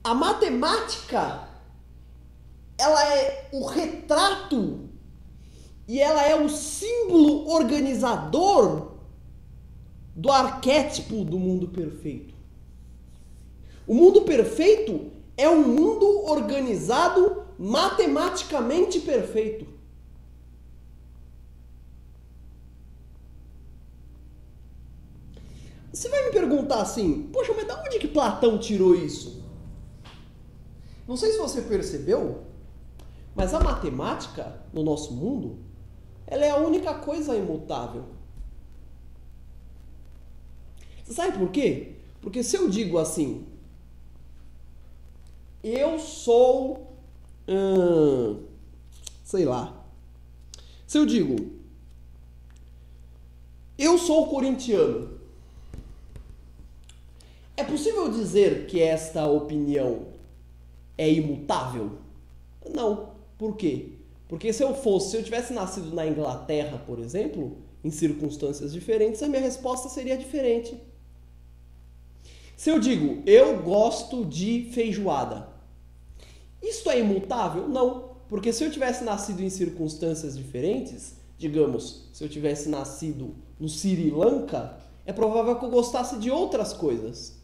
A matemática, ela é o retrato e ela é o símbolo organizador do arquétipo do mundo perfeito. O mundo perfeito é um mundo organizado matematicamente perfeito. Você vai me perguntar assim, poxa, mas de onde que Platão tirou isso? Não sei se você percebeu, mas a matemática no nosso mundo, ela é a única coisa imutável. Você sabe por quê? Porque se eu digo assim, eu sou, sei lá, se eu digo, eu sou corintiano, é possível dizer que esta opinião é imutável? Não. Por quê? Porque se eu tivesse nascido na Inglaterra, por exemplo, em circunstâncias diferentes, a minha resposta seria diferente. Se eu digo, eu gosto de feijoada, isto é imutável? Não. Porque se eu tivesse nascido em circunstâncias diferentes, digamos, se eu tivesse nascido no Sri Lanka, é provável que eu gostasse de outras coisas.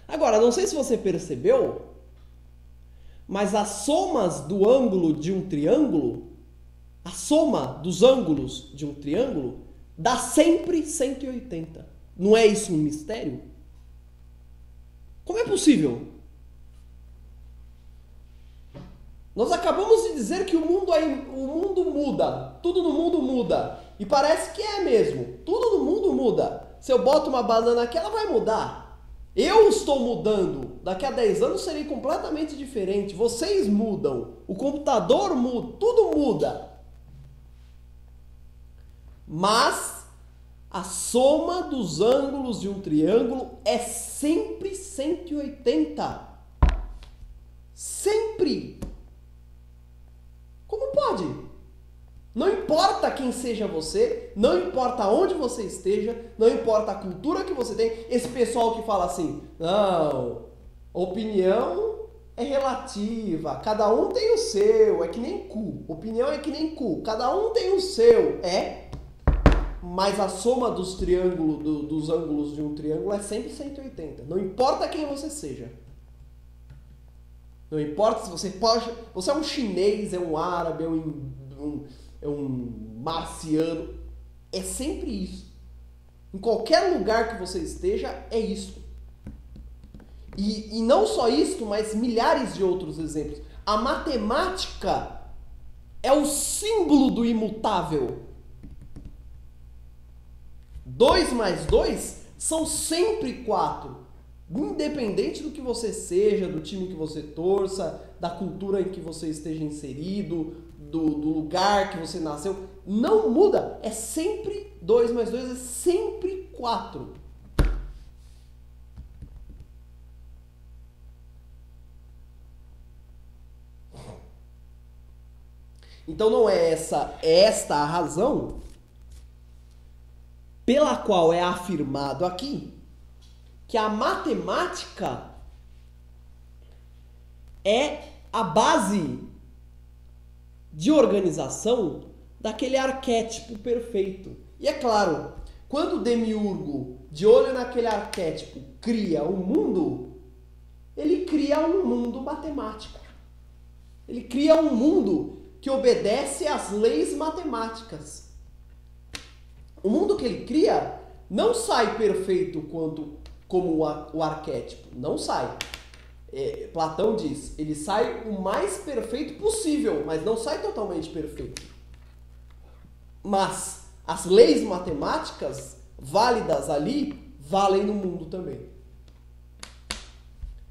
Agora, não sei se você percebeu, mas as somas do ângulo de um triângulo, a soma dos ângulos de um triângulo, dá sempre 180. Não é isso um mistério? Como é possível? Nós acabamos de dizer que o mundo muda, tudo no mundo muda. E parece que é mesmo, tudo no mundo muda. Se eu boto uma banana aqui, ela vai mudar. Eu estou mudando. Daqui a 10 anos serei completamente diferente. Vocês mudam. O computador muda. Tudo muda. Mas a soma dos ângulos de um triângulo é sempre 180. Sempre. Como pode? Não importa quem seja você, não importa onde você esteja, não importa a cultura que você tem. Esse pessoal que fala assim, não, opinião é relativa, cada um tem o seu, é que nem cu. Opinião é que nem cu, cada um tem o seu. Mas a soma dos triângulos, dos ângulos de um triângulo é sempre 180. Não importa quem você seja. Não importa se você é um chinês, é um árabe, é um marciano, é sempre isso. Em qualquer lugar que você esteja, é isso. E não só isso, mas milhares de outros exemplos. A matemática é o símbolo do imutável. 2 mais 2 são sempre 4. Independente do que você seja, do time que você torça, da cultura em que você esteja inserido, do lugar que você nasceu, não muda. É sempre 2 mais 2 é sempre 4. Então não é esta a razão pela qual é afirmado aqui que a matemática é a base de organização daquele arquétipo perfeito. E é claro, quando o demiurgo, de olho naquele arquétipo, cria um mundo, ele cria um mundo matemático. Ele cria um mundo que obedece às leis matemáticas. O mundo que ele cria não sai perfeito como o arquétipo. Não sai. Platão diz, ele sai o mais perfeito possível, mas não sai totalmente perfeito. Mas as leis matemáticas válidas ali, valem no mundo também.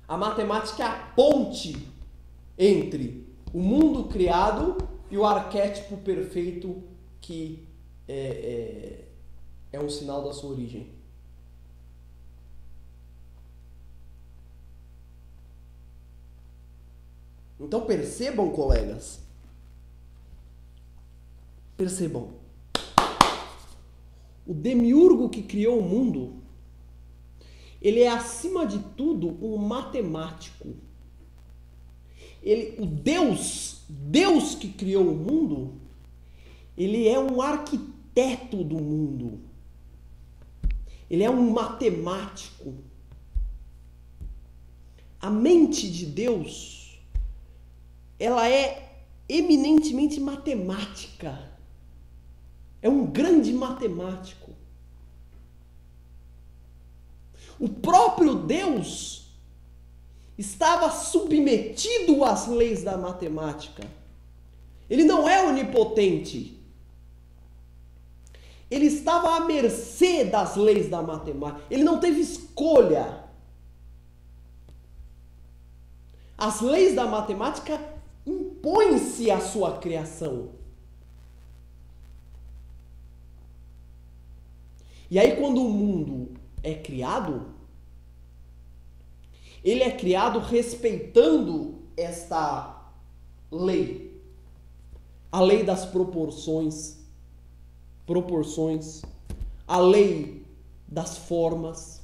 A matemática é a ponte entre o mundo criado e o arquétipo perfeito que é um sinal da sua origem. Então percebam, colegas, percebam, o demiurgo que criou o mundo, ele é acima de tudo um matemático. O Deus que criou o mundo, ele é um arquiteto do mundo. Ele é um matemático. A mente de Deus, ela é eminentemente matemática. É um grande matemático. O próprio Deus estava submetido às leis da matemática. Ele não é onipotente. Ele estava à mercê das leis da matemática. Ele não teve escolha. As leis da matemática impõem-se à sua criação. E aí, quando o mundo é criado, ele é criado respeitando esta lei. A lei das proporções, a lei das formas.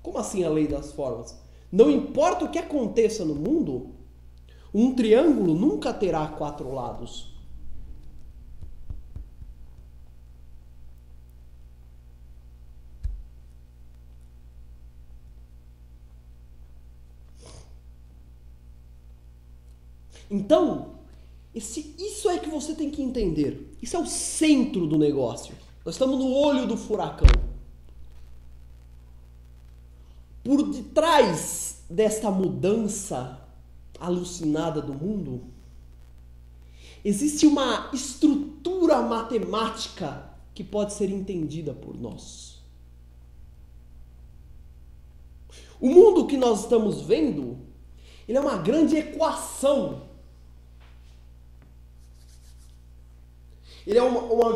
Como assim a lei das formas? Não importa o que aconteça no mundo, um triângulo nunca terá 4 lados. Então, isso é que você tem que entender. Isso é o centro do negócio. Nós estamos no olho do furacão. Por detrás desta mudança alucinada do mundo, existe uma estrutura matemática que pode ser entendida por nós. O mundo que nós estamos vendo, ele é uma grande equação. Ele é uma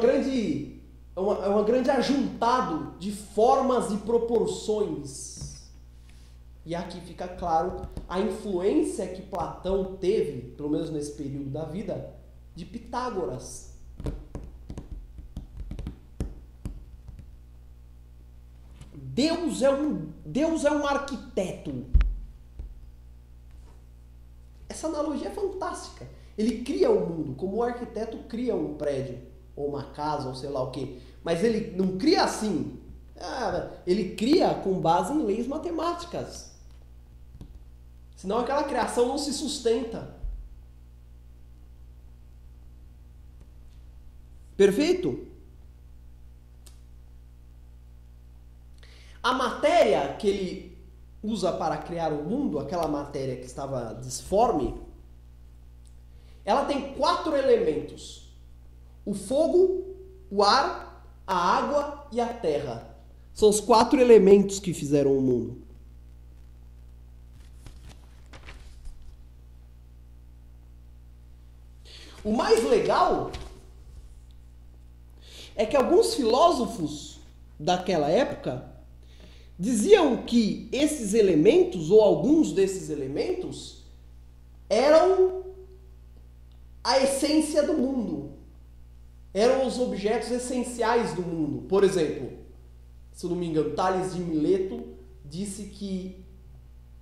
grande ajuntado de formas e proporções. E aqui fica claro a influência que Platão teve, pelo menos nesse período da vida, de Pitágoras. Deus é um arquiteto. Essa analogia é fantástica. Ele cria o mundo, como o arquiteto cria um prédio, ou uma casa, ou sei lá o quê. Mas ele não cria assim. Ele cria com base em leis matemáticas. Senão aquela criação não se sustenta. Perfeito? A matéria que ele usa para criar o mundo, aquela matéria que estava disforme, ela tem 4 elementos: o fogo, o ar, a água e a terra. São os 4 elementos que fizeram o mundo. O mais legal é que alguns filósofos daquela época diziam que esses elementos, ou alguns desses elementos, eram a essência do mundo. Eram os objetos essenciais do mundo. Por exemplo, se eu não me engano, Tales de Mileto disse que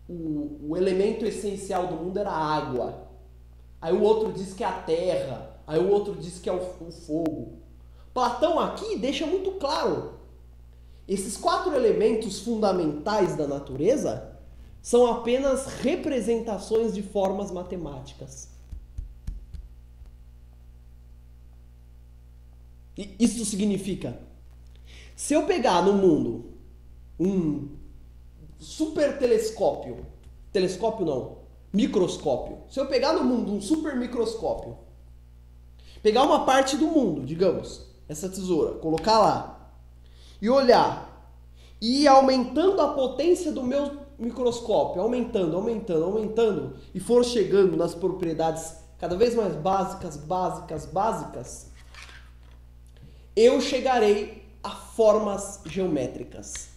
o elemento essencial do mundo era a água. Aí o outro diz que é a terra. Aí o outro diz que é o fogo. Platão aqui deixa muito claro. Esses 4 elementos fundamentais da natureza são apenas representações de formas matemáticas. E isso significa, se eu pegar no mundo um super telescópio, microscópio. Se eu pegar no mundo um super microscópio, pegar uma parte do mundo, digamos, essa tesoura, colocar lá, e olhar, e ir aumentando a potência do meu microscópio, aumentando, e for chegando nas propriedades cada vez mais básicas, eu chegarei a formas geométricas.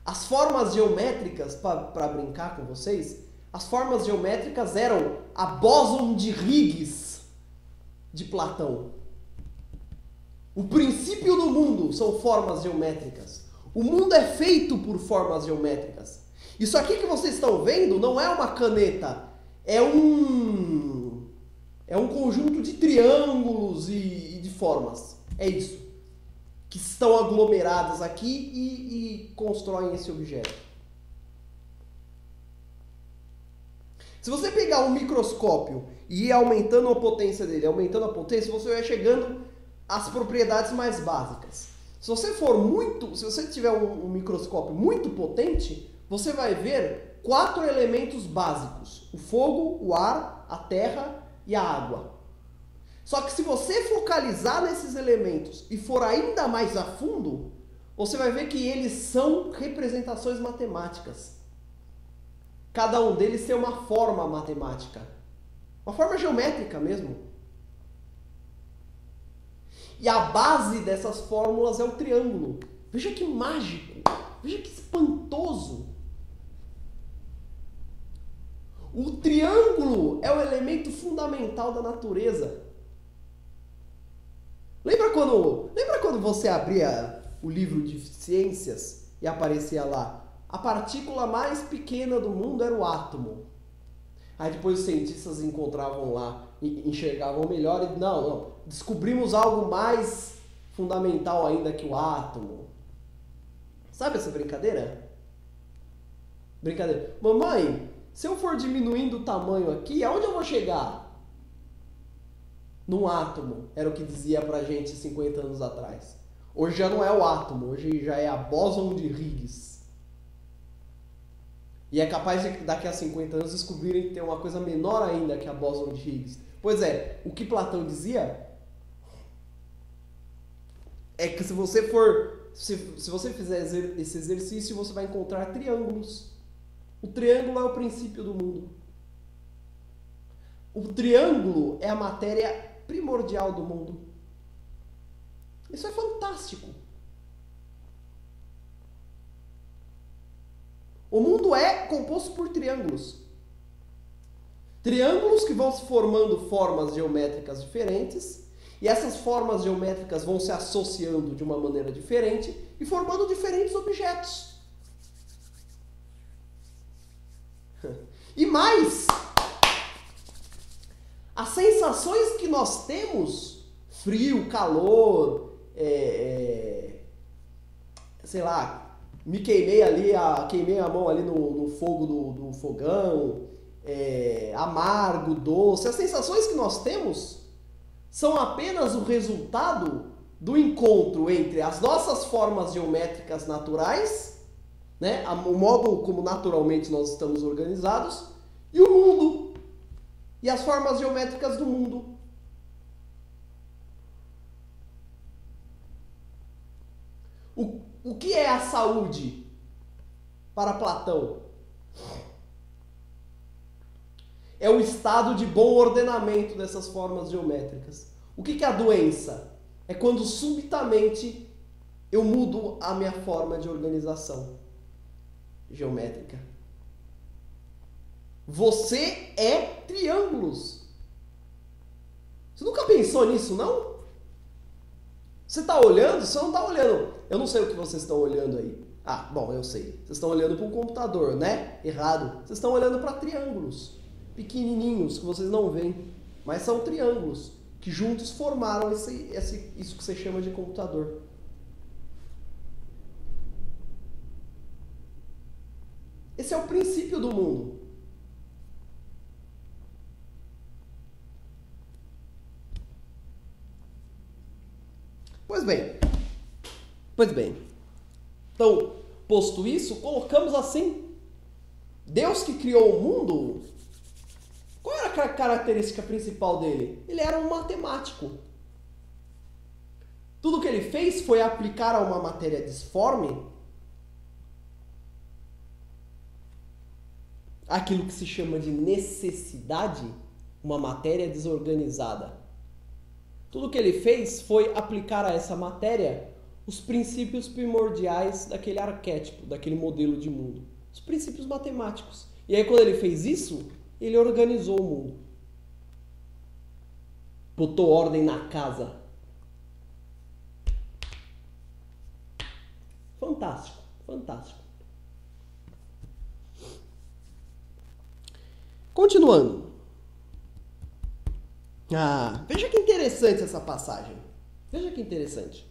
As formas geométricas, para brincar com vocês, as formas geométricas eram a bóson de Higgs de Platão. O princípio do mundo são formas geométricas. O mundo é feito por formas geométricas. Isso aqui que vocês estão vendo não é uma caneta, é um conjunto de triângulos e de formas. É isso. Que estão aglomeradas aqui e constroem esse objeto. Se você pegar um microscópio e ir aumentando a potência dele, você vai chegando às propriedades mais básicas. Se você tiver um microscópio muito potente, você vai ver 4 elementos básicos: o fogo, o ar, a terra e a água. Só que se você focalizar nesses elementos e for ainda mais a fundo, você vai ver que eles são representações matemáticas. Cada um deles tem uma forma matemática. Uma forma geométrica mesmo. E a base dessas fórmulas é o triângulo. Veja que mágico. Veja que espantoso. O triângulo é o elemento fundamental da natureza. Lembra quando você abria o livro de ciências e aparecia lá? A partícula mais pequena do mundo era o átomo. Aí depois os cientistas encontravam lá, enxergavam melhor e não, descobrimos algo mais fundamental ainda que o átomo. Sabe essa brincadeira? Mamãe, se eu for diminuindo o tamanho aqui, aonde eu vou chegar? Num átomo, era o que dizia pra gente 50 anos atrás. Hoje já não é o átomo, hoje já é a bóson de Higgs. E é capaz de daqui a 50 anos descobrirem que tem uma coisa menor ainda que a bóson de Higgs. Pois é, o que Platão dizia é que se você fizer esse exercício, você vai encontrar triângulos. O triângulo é o princípio do mundo. O triângulo é a matéria primordial do mundo. Isso é fantástico. O mundo é composto por triângulos. Triângulos que vão se formando formas geométricas diferentes, e essas formas geométricas vão se associando de uma maneira diferente e formando diferentes objetos. E mais, as sensações que nós temos, frio, calor, sei lá, me queimei ali, queimei a mão ali no fogo do fogão, amargo, doce, as sensações que nós temos são apenas o resultado do encontro entre as nossas formas geométricas naturais, né, o modo como naturalmente nós estamos organizados, e o mundo. E as formas geométricas do mundo. O que é a saúde para Platão? É o estado de bom ordenamento dessas formas geométricas. O que é a doença? É quando subitamente eu mudo a minha forma de organização geométrica. Você é triângulos. Você nunca pensou nisso, não? Você está olhando? Você não está olhando. Eu não sei o que vocês estão olhando aí. Ah, bom, eu sei. Vocês estão olhando para um computador, né? Errado. Vocês estão olhando para triângulos pequenininhos que vocês não veem. Mas são triângulos que que juntos formaram isso que você chama de computador. Esse é o princípio do mundo. Pois bem. Então, posto isso, colocamos assim: Deus que criou o mundo, qual era a característica principal dele? Ele era um matemático. Tudo que ele fez foi aplicar a uma matéria disforme aquilo que se chama de necessidade, uma matéria desorganizada. Tudo que ele fez foi aplicar a essa matéria os princípios primordiais daquele arquétipo, daquele modelo de mundo. Os princípios matemáticos. E aí, quando ele fez isso, ele organizou o mundo. Botou ordem na casa. Fantástico, fantástico. Continuando. Veja que interessante essa passagem. Veja que interessante.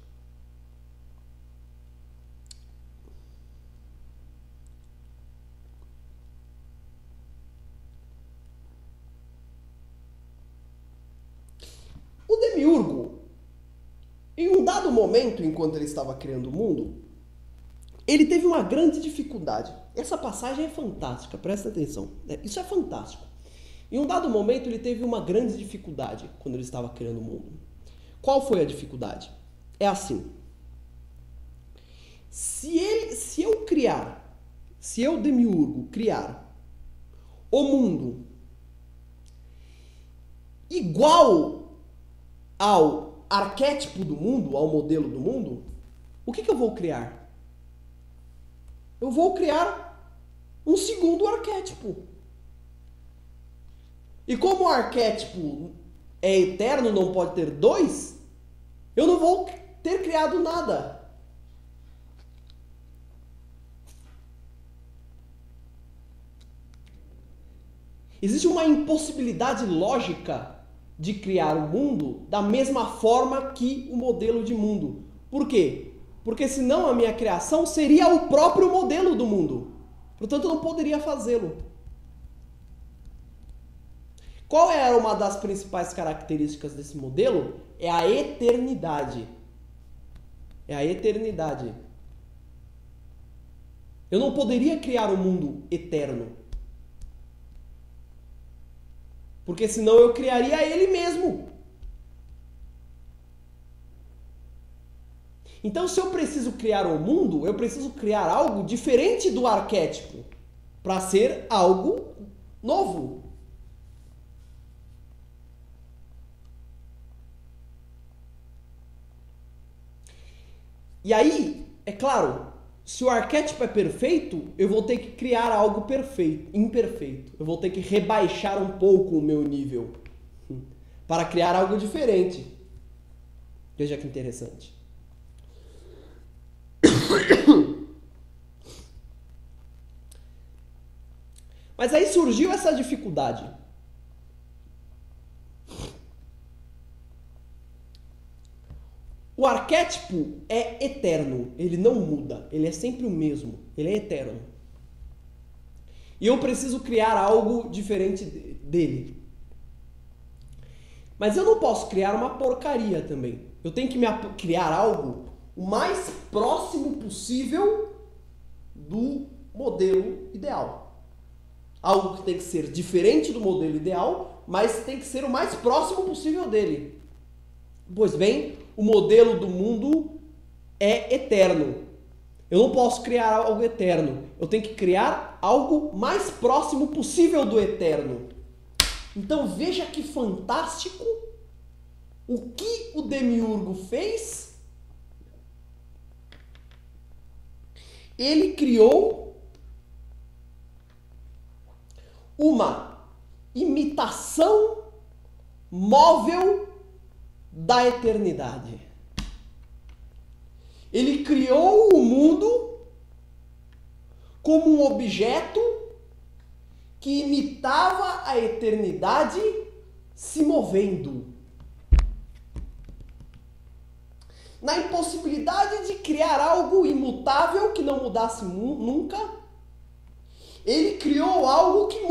O Demiurgo, em um dado momento, enquanto ele estava criando o mundo, ele teve uma grande dificuldade. Essa passagem é fantástica, presta atenção. Isso é fantástico. Em um dado momento, ele teve uma grande dificuldade quando ele estava criando o mundo. Qual foi a dificuldade? É assim. Se eu, Demiurgo, criar o mundo igual ao arquétipo do mundo, ao modelo do mundo, o que eu vou criar? Eu vou criar um segundo arquétipo. E como o arquétipo é eterno, não pode ter dois, eu não vou ter criado nada. Existe uma impossibilidade lógica de criar o mundo da mesma forma que o modelo de mundo. Por quê? Porque senão a minha criação seria o próprio modelo do mundo. Portanto, eu não poderia fazê-lo. Qual era uma das principais características desse modelo? É a eternidade. É a eternidade. Eu não poderia criar um mundo eterno. Porque senão eu criaria ele mesmo. Então, se eu preciso criar um mundo, eu preciso criar algo diferente do arquétipo para ser algo novo. E aí, é claro, se o arquétipo é perfeito, eu vou ter que criar algo imperfeito. Eu vou ter que rebaixar um pouco o meu nível para criar algo diferente. Veja que interessante. Mas aí surgiu essa dificuldade. O arquétipo é eterno, ele não muda, ele é sempre o mesmo, ele é eterno. E eu preciso criar algo diferente dele. Mas eu não posso criar uma porcaria também. Eu tenho que criar algo o mais próximo possível do modelo ideal. Algo que tem que ser diferente do modelo ideal, mas tem que ser o mais próximo possível dele. Pois bem, o modelo do mundo é eterno. Eu não posso criar algo eterno. Eu tenho que criar algo mais próximo possível do eterno. Então veja que fantástico o que o Demiurgo fez. Ele criou uma imitação móvel da eternidade. Ele criou o mundo como um objeto que imitava a eternidade se movendo. na impossibilidade de criar algo imutável que não mudasse nunca, ele criou algo que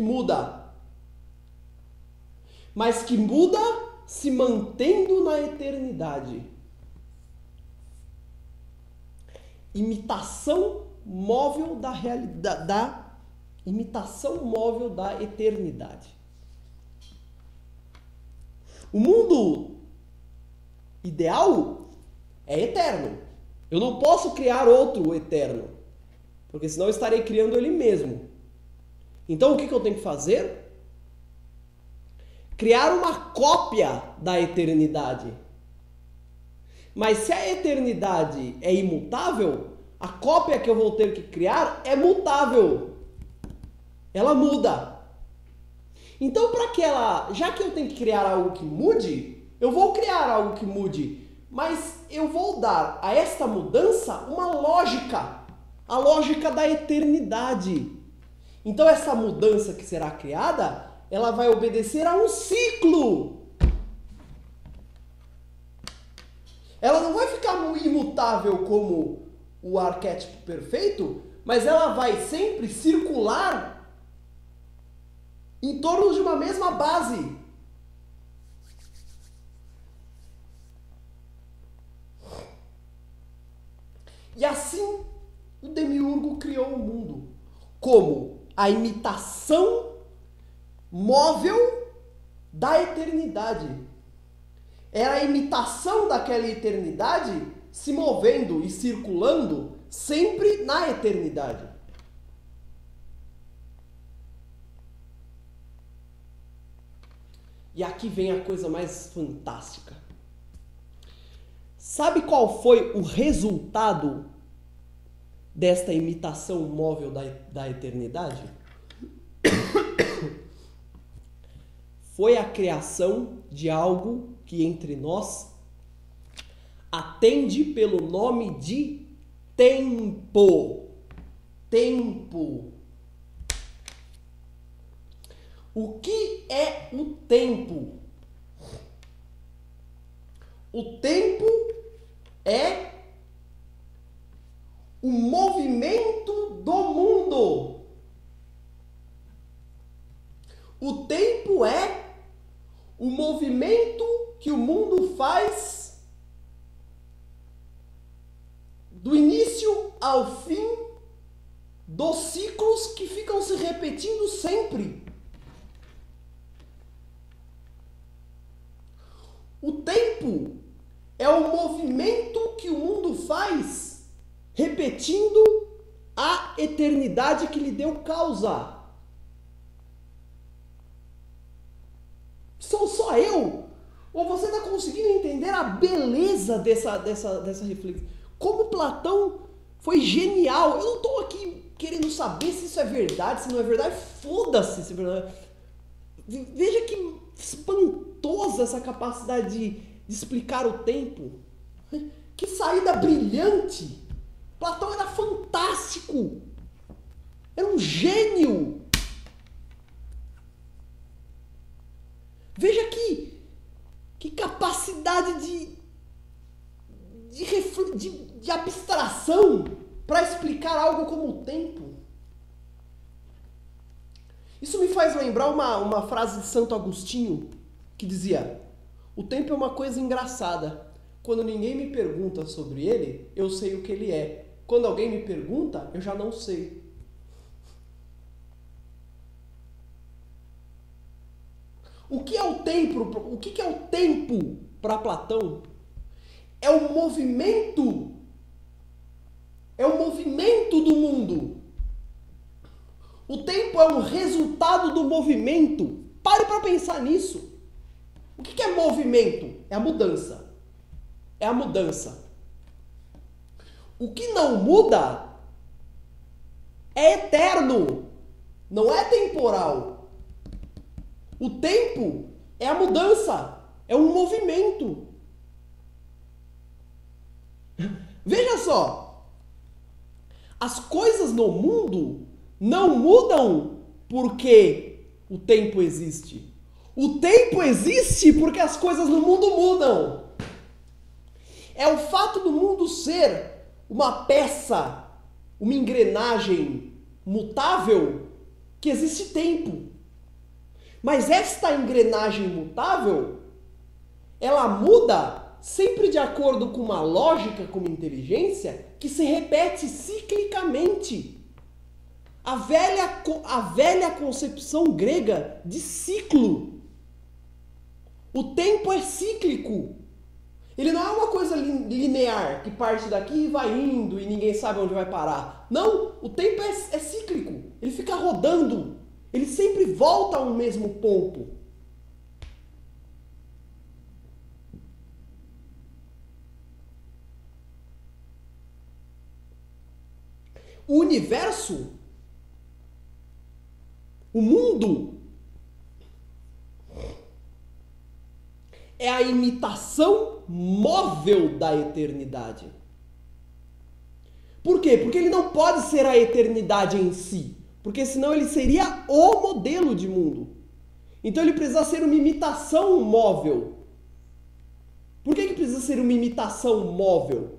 muda, mas que muda se mantendo na eternidade. Imitação móvel da realidade, imitação móvel da eternidade. O mundo ideal é eterno. Eu não posso criar outro eterno, porque senão eu estarei criando ele mesmo. Então o que eu tenho que fazer? Criar uma cópia da eternidade. Mas se a eternidade é imutável, a cópia que eu vou ter que criar é mutável. Ela muda. Então, já que eu tenho que criar algo que mude, eu vou criar algo que mude, mas eu vou dar a esta mudança uma lógica, a lógica da eternidade. Então, essa mudança que será criada, ela vai obedecer a um ciclo. Ela não vai ficar imutável como o arquétipo perfeito, mas ela vai sempre circular em torno de uma mesma base. E assim, o demiurgo criou o mundo como a imitação móvel da eternidade. Era a imitação daquela eternidade se movendo e circulando sempre na eternidade. E aqui vem a coisa mais fantástica. Sabe qual foi o resultado desta imitação móvel da eternidade? Foi a criação de algo que entre nós atende pelo nome de tempo. Tempo. O que é o tempo? O tempo é o movimento do mundo. O tempo é o movimento que o mundo faz do início ao fim dos ciclos que ficam se repetindo sempre. O tempo é o movimento que o mundo faz repetindo a eternidade que lhe deu causa. Sou só eu? Ou você está conseguindo entender a beleza dessa reflexão? Como Platão foi genial. Eu não estou aqui querendo saber se isso é verdade, se não é verdade. Foda-se se é verdade. Veja que espantosa essa capacidade de explicar o tempo. Que saída brilhante. Platão era fantástico. Era um gênio. Veja que capacidade de abstração para explicar algo como o tempo. Isso me faz lembrar uma frase de Santo Agostinho que dizia: o tempo é uma coisa engraçada. Quando ninguém me pergunta sobre ele, eu sei o que ele é. Quando alguém me pergunta, eu já não sei. O que é o tempo? O que é o tempo para Platão? É o movimento. É o movimento do mundo. O tempo é um resultado do movimento. Pare para pensar nisso. O que é movimento? É a mudança. É a mudança. O que não muda é eterno. Não é temporal. O tempo é a mudança. É um movimento. Veja só. As coisas no mundo não mudam porque o tempo existe. O tempo existe porque as coisas no mundo mudam. É o fato do mundo ser uma peça, uma engrenagem mutável, que existe tempo. Mas esta engrenagem mutável, ela muda sempre de acordo com uma lógica, com uma inteligência, que se repete ciclicamente. A velha concepção grega de ciclo. O tempo é cíclico. Ele não é uma coisa linear, que parte daqui e vai indo e ninguém sabe onde vai parar. Não, o tempo é cíclico. Ele fica rodando. Ele sempre volta ao mesmo ponto. O universo, o mundo, é a imitação móvel da eternidade. Por quê? Porque ele não pode ser a eternidade em si. Porque senão ele seria o modelo de mundo. Então ele precisa ser uma imitação móvel. Por que precisa ser uma imitação móvel?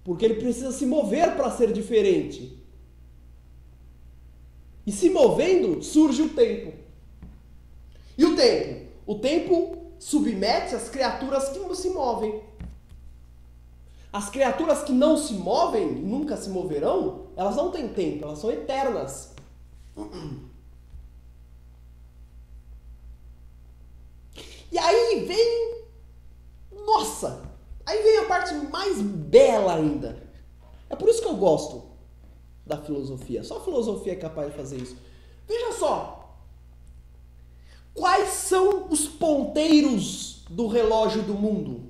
Porque ele precisa se mover para ser diferente. E se movendo, surge o tempo. E o tempo? O tempo submete as criaturas que se movem. As criaturas que não se movem, nunca se moverão, elas não têm tempo, elas são eternas. E aí vem... Nossa! Aí vem a parte mais bela ainda. É por isso que eu gosto da filosofia. Só a filosofia é capaz de fazer isso. Veja só. Quais são os ponteiros do relógio do mundo?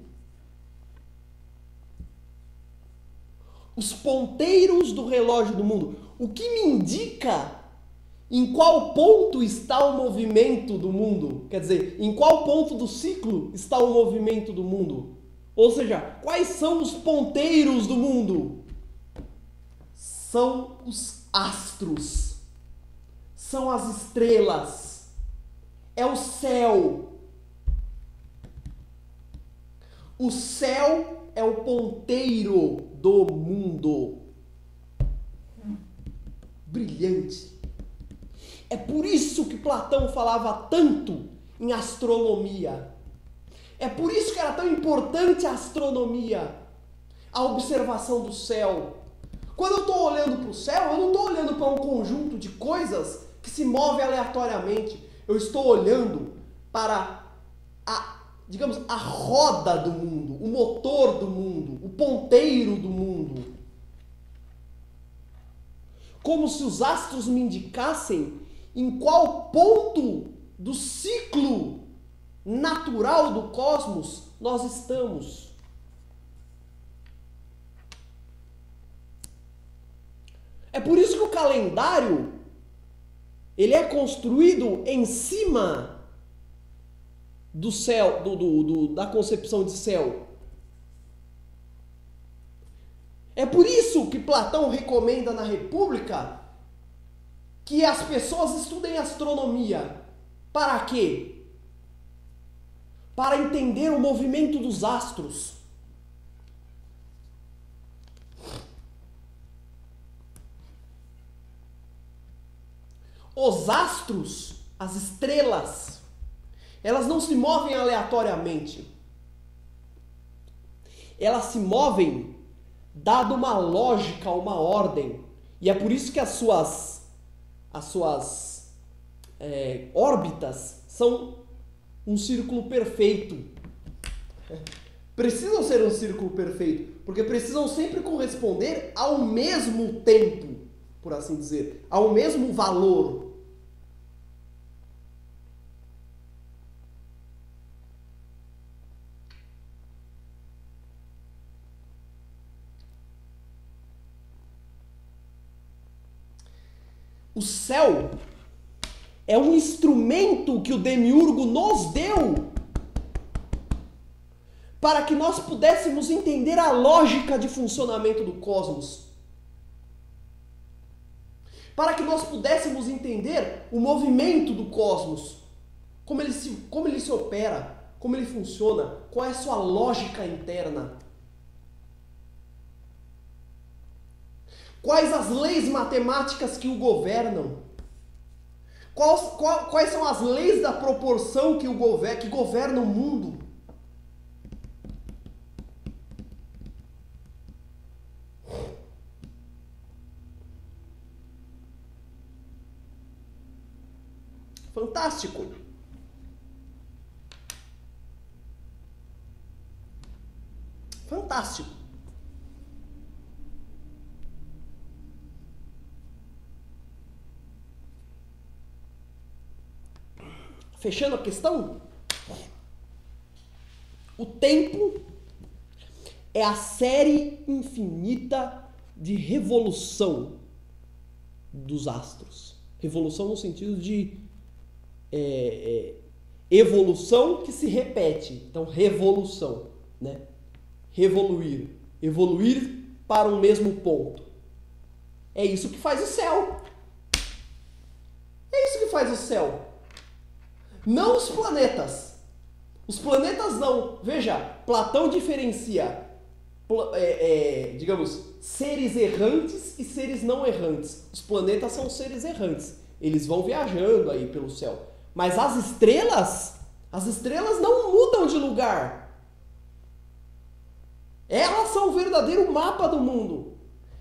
Os ponteiros do relógio do mundo. O que me indica em qual ponto está o movimento do mundo? Quer dizer, em qual ponto do ciclo está o movimento do mundo? Ou seja, quais são os ponteiros do mundo? São os astros. São as estrelas. É o céu. O céu é o ponteiro do mundo. Brilhante. É por isso que Platão falava tanto em astronomia. É por isso que era tão importante a astronomia, a observação do céu. Quando eu estou olhando para o céu, eu não estou olhando para um conjunto de coisas que se movem aleatoriamente. Eu estou olhando para digamos, a roda do mundo, o motor do mundo, o ponteiro do mundo. Como se os astros me indicassem em qual ponto do ciclo natural do cosmos nós estamos. É por isso que o calendário ele é construído em cima do céu, da concepção de céu. É por isso que Platão recomenda na República que as pessoas estudem astronomia. Para quê? Para entender o movimento dos astros. Os astros, as estrelas, elas não se movem aleatoriamente. Elas se movem dado uma lógica, uma ordem. E é por isso que as suas órbitas são um círculo perfeito. Precisam ser um círculo perfeito, porque precisam sempre corresponder ao mesmo tempo, por assim dizer, ao mesmo valor. O céu é um instrumento que o Demiurgo nos deu para que nós pudéssemos entender a lógica de funcionamento do cosmos. Para que nós pudéssemos entender o movimento do cosmos, como ele se opera. como ele funciona, qual é a sua lógica interna. Quais as leis matemáticas que o governam? Quais são as leis da proporção que governam o mundo? Fantástico! Fantástico! Fechando a questão, o tempo é a série infinita de revolução dos astros. Revolução no sentido de evolução que se repete. Então, revolução, né? Revoluir. Evoluir para um mesmo ponto. É isso que faz o céu. É isso que faz o céu. Não os planetas. Os planetas não. Veja, Platão diferencia, digamos, seres errantes e seres não errantes. Os planetas são seres errantes. Eles vão viajando aí pelo céu. Mas as estrelas não mudam de lugar. Elas são o verdadeiro mapa do mundo.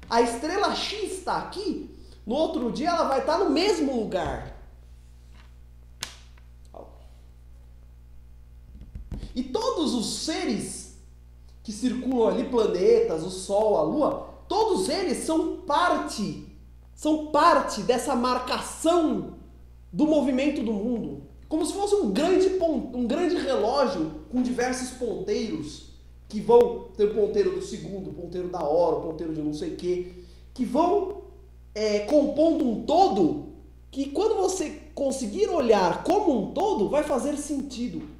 A estrela X está aqui, no outro dia ela vai estar no mesmo lugar. E todos os seres que circulam ali, planetas, o Sol, a Lua, todos eles são parte dessa marcação do movimento do mundo. Como se fosse um grande relógio com diversos ponteiros, que vão ter o ponteiro do segundo, o ponteiro da hora, o ponteiro de não sei o quê, que vão compondo um todo, que quando você conseguir olhar como um todo, vai fazer sentido.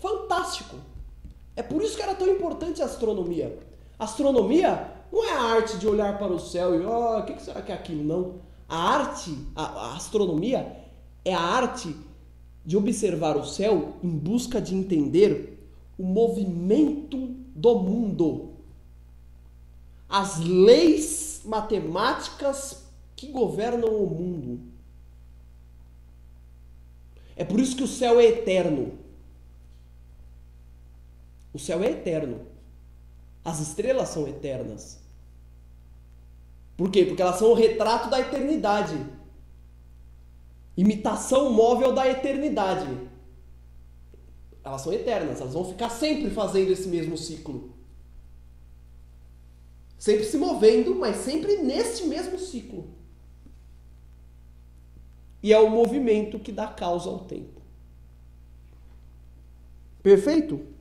Fantástico! É por isso que era tão importante a astronomia. A astronomia não é a arte de olhar para o céu e o que será que é aquilo? Não. A astronomia é a arte de observar o céu em busca de entender o movimento do mundo. As leis matemáticas que governam o mundo. É por isso que o céu é eterno. O céu é eterno. As estrelas são eternas. Por quê? Porque elas são o retrato da eternidade. Imitação móvel da eternidade. Elas são eternas. Elas vão ficar sempre fazendo esse mesmo ciclo. Sempre se movendo, mas sempre nesse mesmo ciclo. E é o movimento que dá causa ao tempo. Perfeito?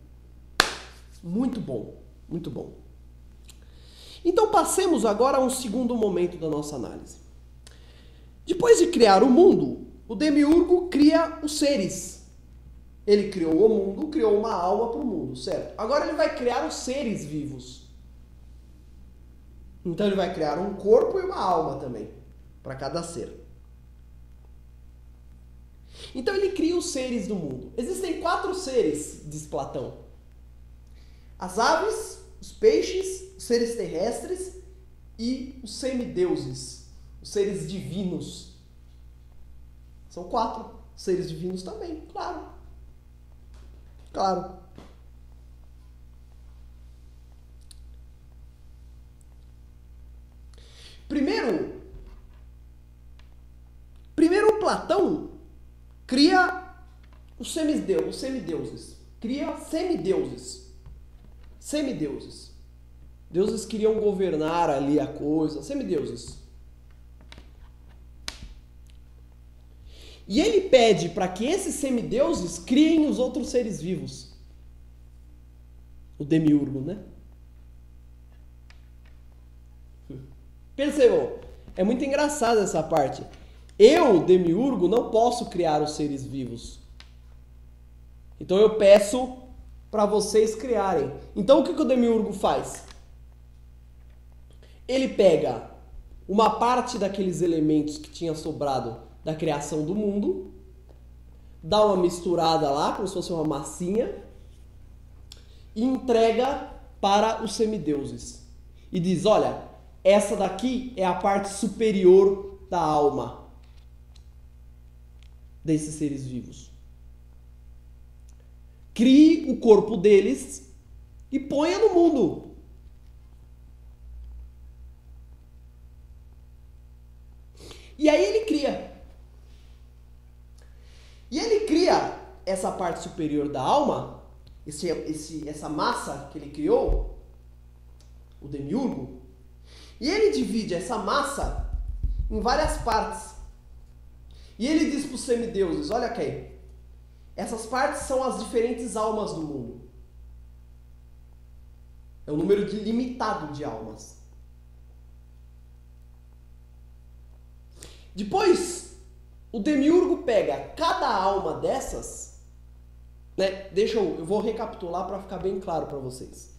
Muito bom, muito bom. Então passemos agora a um segundo momento da nossa análise. Depois de criar o mundo, o demiurgo cria os seres. Ele criou o mundo, criou uma alma para o mundo, certo? Agora ele vai criar os seres vivos. Então ele vai criar um corpo e uma alma também, para cada ser. Então ele cria os seres do mundo. Existem 4 seres, diz Platão. As aves, os peixes, os seres terrestres e os semideuses, os seres divinos. São 4 seres divinos também, claro. Claro. Primeiro Platão cria os semideuses. Cria semideuses. Semideuses. Deuses queriam governar ali a coisa. Semideuses. E ele pede para que esses semideuses criem os outros seres vivos. O demiurgo, né? Percebam? É muito engraçada essa parte. Eu, demiurgo, não posso criar os seres vivos. Então eu peço para vocês criarem. Então o que o demiurgo faz? Ele pega uma parte daqueles elementos que tinha sobrado da criação do mundo dá uma misturada lá, como se fosse uma massinha, e entrega para os semideuses. E diz, olha, essa daqui é a parte superior da alma desses seres vivos. Crie o corpo deles e ponha no mundo. E aí ele cria. E ele cria essa parte superior da alma, essa massa que ele criou, o demiurgo, e ele divide essa massa em várias partes. E ele diz para os semideuses, olha aqui, essas partes são as diferentes almas do mundo. É um número limitado de almas. Depois, o demiurgo pega cada alma dessas, né? Eu vou recapitular para ficar bem claro para vocês.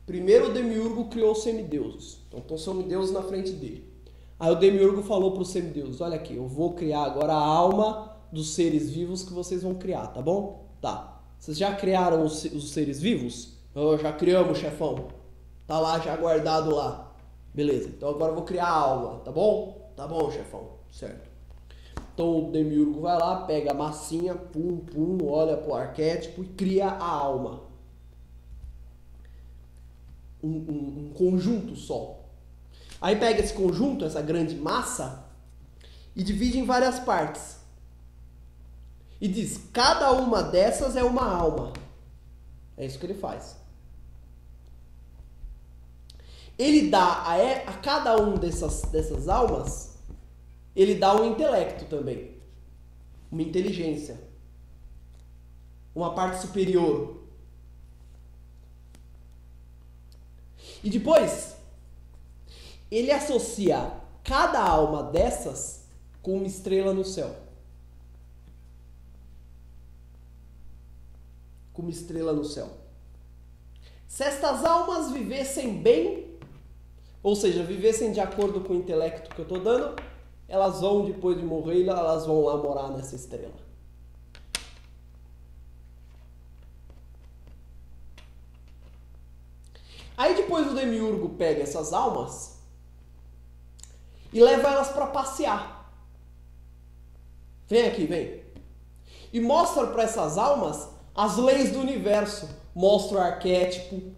Primeiro o demiurgo criou os semideuses. Então estão os semideuses na frente dele. Aí o demiurgo falou para os semideuses, olha aqui, eu vou criar agora a alma dos seres vivos que vocês vão criar, tá bom? Tá. Vocês já criaram os seres vivos? Oh, já criamos, chefão. Tá lá, já guardado lá. Beleza, então agora eu vou criar a alma, tá bom? Tá bom, chefão. Certo. Então o demiurgo vai lá, pega a massinha, pum, pum, olha pro arquétipo e cria a alma. Um conjunto só. Aí pega esse conjunto, essa grande massa, e divide em várias partes. E diz, cada uma dessas é uma alma. É isso que ele faz. Ele dá a cada um dessas almas, ele dá um intelecto também. Uma inteligência. Uma parte superior. E depois, ele associa cada alma dessas com uma estrela no céu. Com uma estrela no céu. Se estas almas vivessem bem, ou seja, vivessem de acordo com o intelecto que eu estou dando, elas vão, depois de morrer, elas vão lá morar nessa estrela. Aí depois o demiurgo pega essas almas e leva elas para passear. Vem aqui, vem. E mostra para essas almas as leis do universo. Mostra o arquétipo.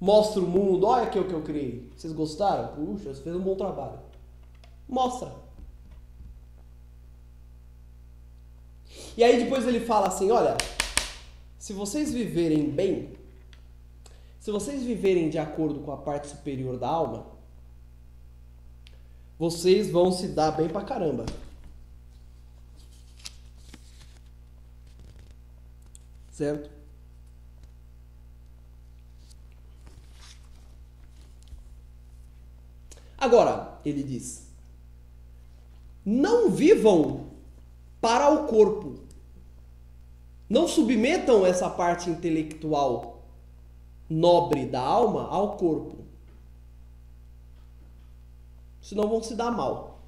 Mostra o mundo. Olha aqui o que eu criei. Vocês gostaram? Puxa, você fez um bom trabalho. Mostra. E aí depois ele fala assim, olha, se vocês viverem bem, se vocês viverem de acordo com a parte superior da alma, vocês vão se dar bem pra caramba. Certo? Agora, ele diz, não vivam para o corpo. Não submetam essa parte intelectual nobre da alma ao corpo. Senão vão se dar mal.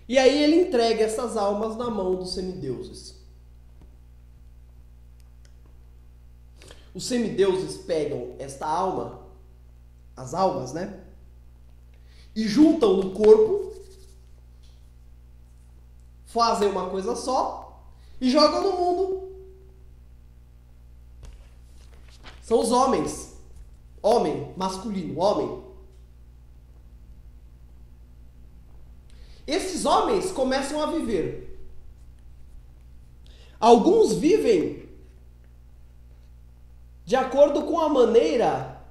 E aí ele entrega essas almas na mão dos semideuses. Os semideuses pegam esta alma, as almas, né? E juntam no corpo, fazem uma coisa só e jogam no mundo. São os homens. Homem, masculino, homem. Esses homens começam a viver. Alguns vivem de acordo com a maneira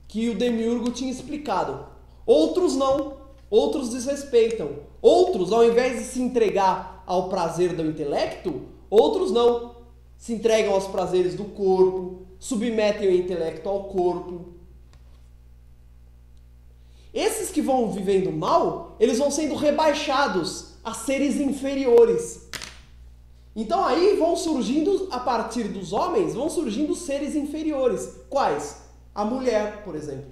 que o demiurgo tinha explicado. Outros não. Outros desrespeitam. Outros, ao invés de se entregar ao prazer do intelecto, outros não. Se entregam aos prazeres do corpo, submetem o intelecto ao corpo. Esses que vão vivendo mal, eles vão sendo rebaixados a seres inferiores. Então aí vão surgindo, a partir dos homens, vão surgindo seres inferiores. Quais? A mulher, por exemplo.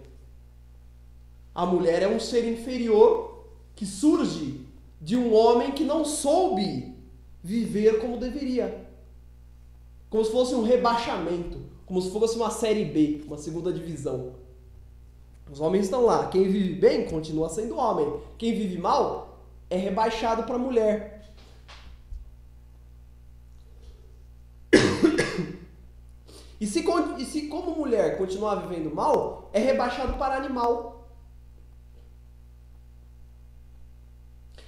A mulher é um ser inferior que surge de um homem que não soube viver como deveria. Como se fosse um rebaixamento, como se fosse uma série B, uma segunda divisão. Os homens estão lá. Quem vive bem continua sendo homem. Quem vive mal é rebaixado para a mulher. E se como mulher continuar vivendo mal, é rebaixado para animal.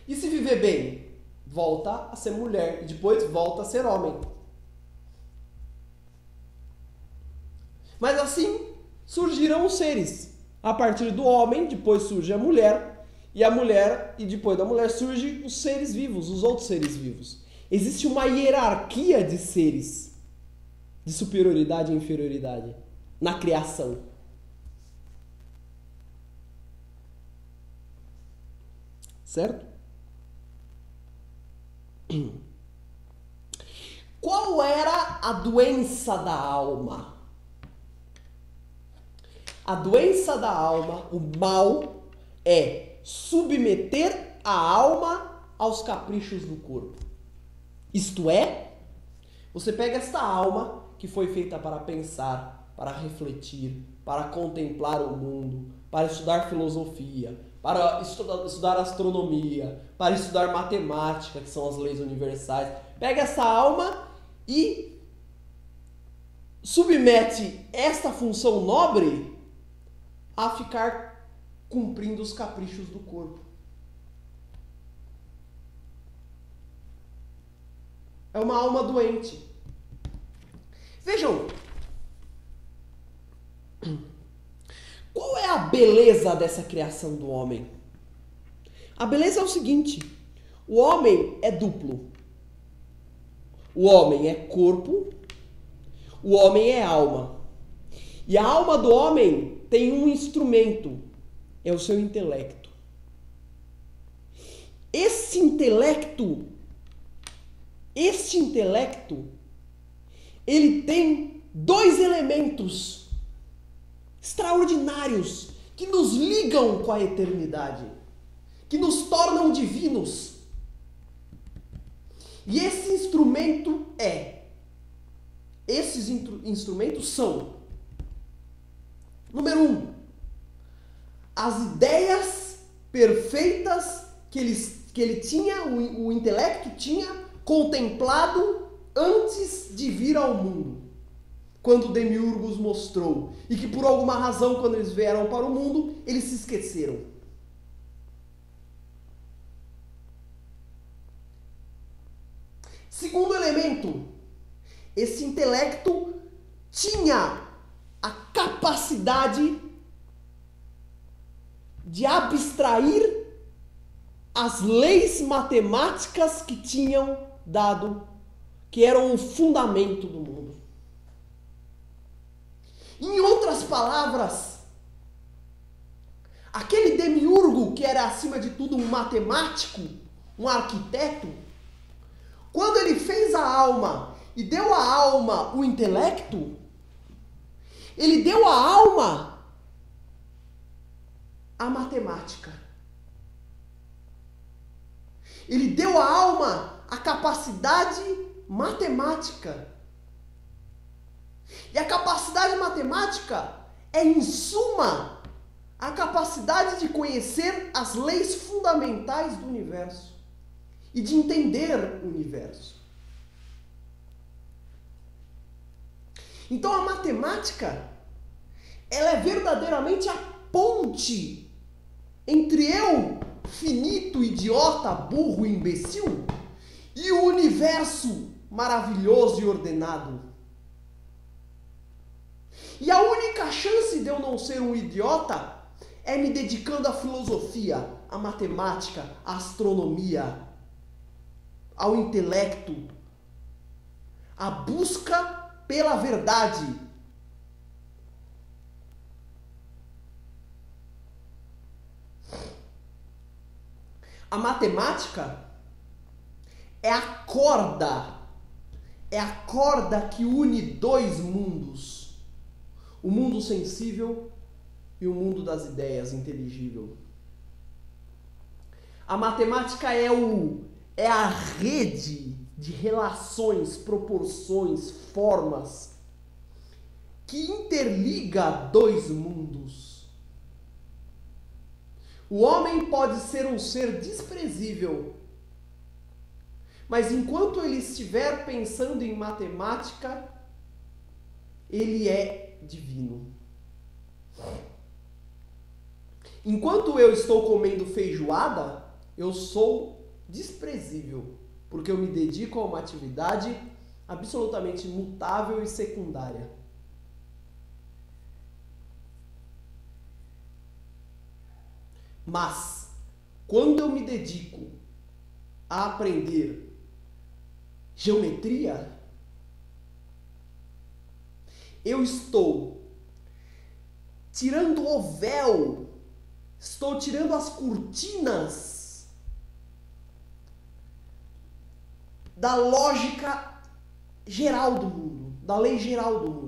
E se viver bem, volta a ser mulher e depois volta a ser homem. Mas assim surgiram os seres. A partir do homem, depois surge a mulher, e depois da mulher surgem os seres vivos, os outros seres vivos. Existe uma hierarquia de seres, de superioridade e inferioridade, na criação. Certo? Qual era a doença da alma? A doença da alma, o mal, é submeter a alma aos caprichos do corpo. Isto é, você pega esta alma que foi feita para pensar, para refletir, para contemplar o mundo, para estudar filosofia, para estudar astronomia, para estudar matemática, que são as leis universais. Pega essa alma e submete esta função nobre a ficar cumprindo os caprichos do corpo. É uma alma doente. Vejam, qual é a beleza dessa criação do homem? A beleza é o seguinte: o homem é duplo. O homem é corpo, o homem é alma. E a alma do homem tem um instrumento, é o seu intelecto. Este intelecto, ele tem dois elementos extraordinários que nos ligam com a eternidade, que nos tornam divinos. E esses instrumentos são: número 1, as ideias perfeitas que ele tinha, o intelecto tinha contemplado antes de vir ao mundo, quando Demiurgo os mostrou, e que por alguma razão, quando eles vieram para o mundo, eles se esqueceram. Segundo elemento, esse intelecto tinha a capacidade de abstrair as leis matemáticas que tinham dado, que eram o fundamento do mundo. Em outras palavras, aquele Demiurgo, que era acima de tudo um matemático, um arquiteto, quando ele fez a alma e deu à alma o intelecto, ele deu à alma a matemática. Ele deu à alma a capacidade matemática. E a capacidade matemática é, em suma, a capacidade de conhecer as leis fundamentais do universo e de entender o universo. Então a matemática, ela é verdadeiramente a ponte entre eu, finito, idiota, burro, imbecil, e o universo maravilhoso e ordenado. E a única chance de eu não ser um idiota é me dedicando à filosofia, à matemática, à astronomia, ao intelecto, à busca pela verdade. A matemática é a corda que une dois mundos: o mundo sensível e o mundo das ideias inteligível. A matemática é a rede de relações, proporções, formas que interliga dois mundos. O homem pode ser um ser desprezível, mas enquanto ele estiver pensando em matemática, ele é divino. Enquanto eu estou comendo feijoada, eu sou desprezível, porque eu me dedico a uma atividade absolutamente mutável e secundária. Mas, quando eu me dedico a aprender geometria, eu estou tirando o véu, estou tirando as cortinas da lógica geral do mundo, da lei geral do mundo.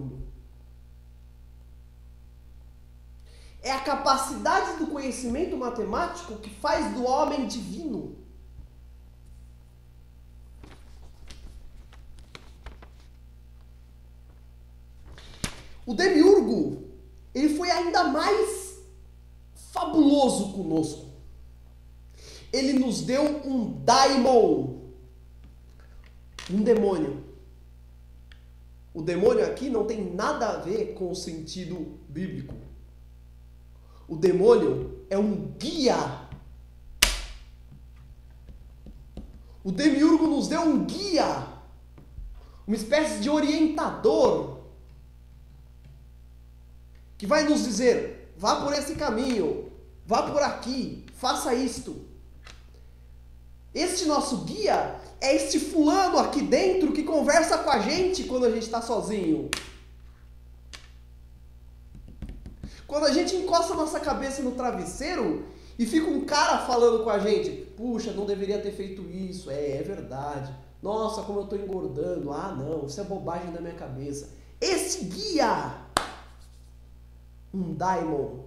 É a capacidade do conhecimento matemático que faz do homem divino. O Demiurgo, ele foi ainda mais fabuloso conosco. Ele nos deu um daimon, um demônio. O demônio aqui não tem nada a ver com o sentido bíblico. O demônio é um guia. O Demiurgo nos deu um guia, uma espécie de orientador, que vai nos dizer, vá por esse caminho, vá por aqui, faça isto. Este nosso guia é este fulano aqui dentro que conversa com a gente quando a gente está sozinho. Quando a gente encosta a nossa cabeça no travesseiro e fica um cara falando com a gente, puxa, não deveria ter feito isso, é verdade. Nossa, como eu estou engordando, ah não, isso é bobagem da minha cabeça. Esse guia, um daimon.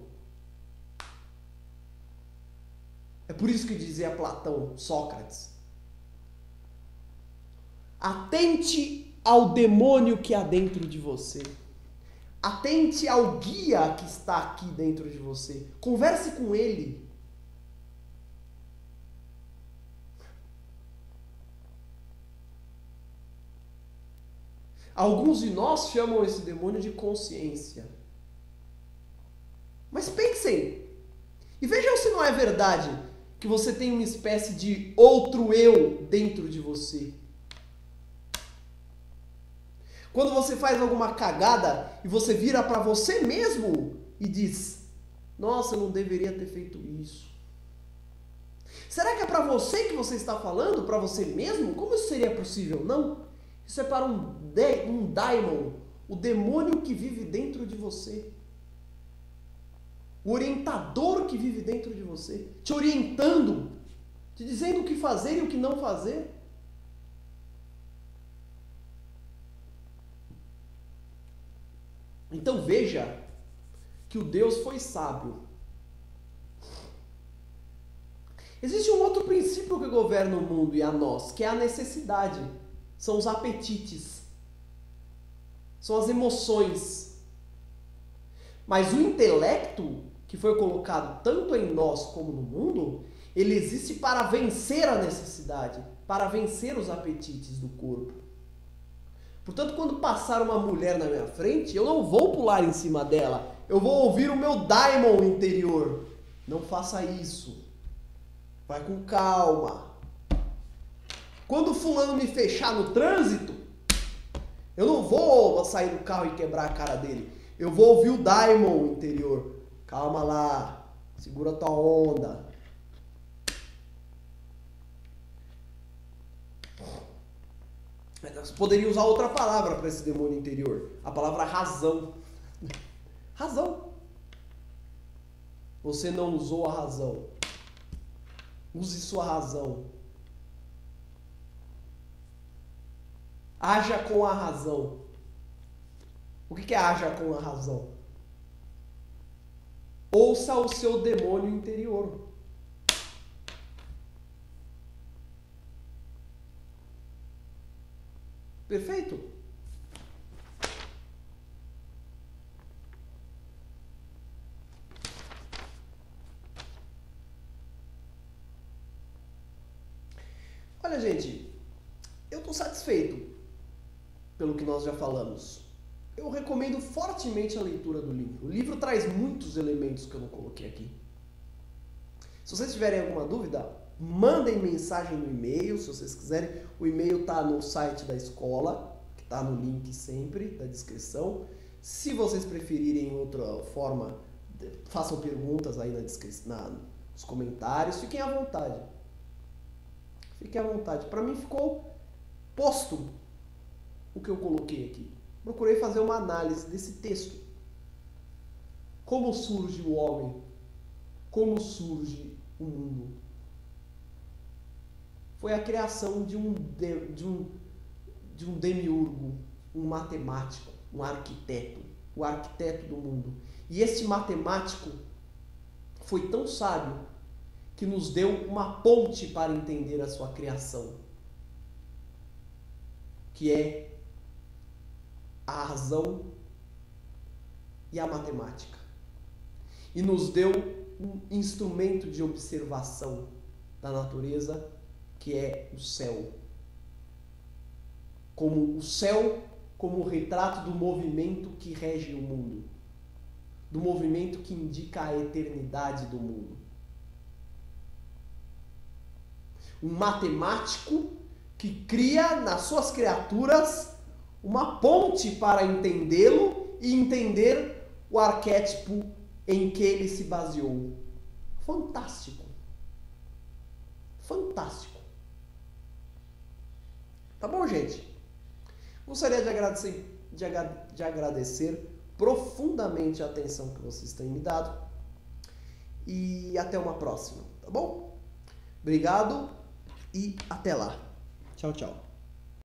É por isso que dizia Platão, Sócrates, atente ao demônio que há dentro de você. Atente ao guia que está aqui dentro de você. Converse com ele. Alguns de nós chamam esse demônio de consciência. Mas pensem, e vejam se não é verdade que você tem uma espécie de outro eu dentro de você. Quando você faz alguma cagada e você vira para você mesmo e diz, nossa, eu não deveria ter feito isso. Será que é para você que você está falando? Para você mesmo? Como isso seria possível? Não. Isso é para um daimon, o demônio que vive dentro de você. O orientador que vive dentro de você. Te orientando, te dizendo o que fazer e o que não fazer. Então veja que o Deus foi sábio. Existe um outro princípio que governa o mundo e a nós, que é a necessidade. São os apetites. São as emoções. Mas o intelecto, que foi colocado tanto em nós como no mundo, ele existe para vencer a necessidade, para vencer os apetites do corpo. Portanto, quando passar uma mulher na minha frente, eu não vou pular em cima dela. Eu vou ouvir o meu daimon interior. Não faça isso. Vai com calma. Quando o fulano me fechar no trânsito, eu não vou sair do carro e quebrar a cara dele. Eu vou ouvir o daimon interior. Calma lá. Segura tua onda. Você poderia usar outra palavra para esse demônio interior. A palavra razão. Razão. Você não usou a razão. Use sua razão. Haja com a razão. O que é haja com a razão? Ouça o seu demônio interior. Perfeito? Olha, gente, eu estou satisfeito pelo que nós já falamos. Eu recomendo fortemente a leitura do livro. O livro traz muitos elementos que eu não coloquei aqui. Se vocês tiverem alguma dúvida, mandem mensagem no e-mail, se vocês quiserem. O e-mail está no site da escola, que está no link sempre da descrição. Se vocês preferirem outra forma, façam perguntas aí nos comentários. Fiquem à vontade. Fiquem à vontade. Para mim ficou posto o que eu coloquei aqui. Procurei fazer uma análise desse texto. Como surge o homem? Como surge o mundo? Foi a criação de um demiurgo, um matemático, um arquiteto, o arquiteto do mundo. E este matemático foi tão sábio que nos deu uma ponte para entender a sua criação, que é a razão e a matemática. E nos deu um instrumento de observação da natureza, que é o céu. Como o céu, como o retrato do movimento que rege o mundo, do movimento que indica a eternidade do mundo. Um matemático que cria nas suas criaturas uma ponte para entendê-lo e entender o arquétipo em que ele se baseou. Fantástico. Fantástico. Tá bom, gente? Gostaria de agradecer profundamente a atenção que vocês têm me dado. E até uma próxima, tá bom? Obrigado e até lá. Tchau, tchau.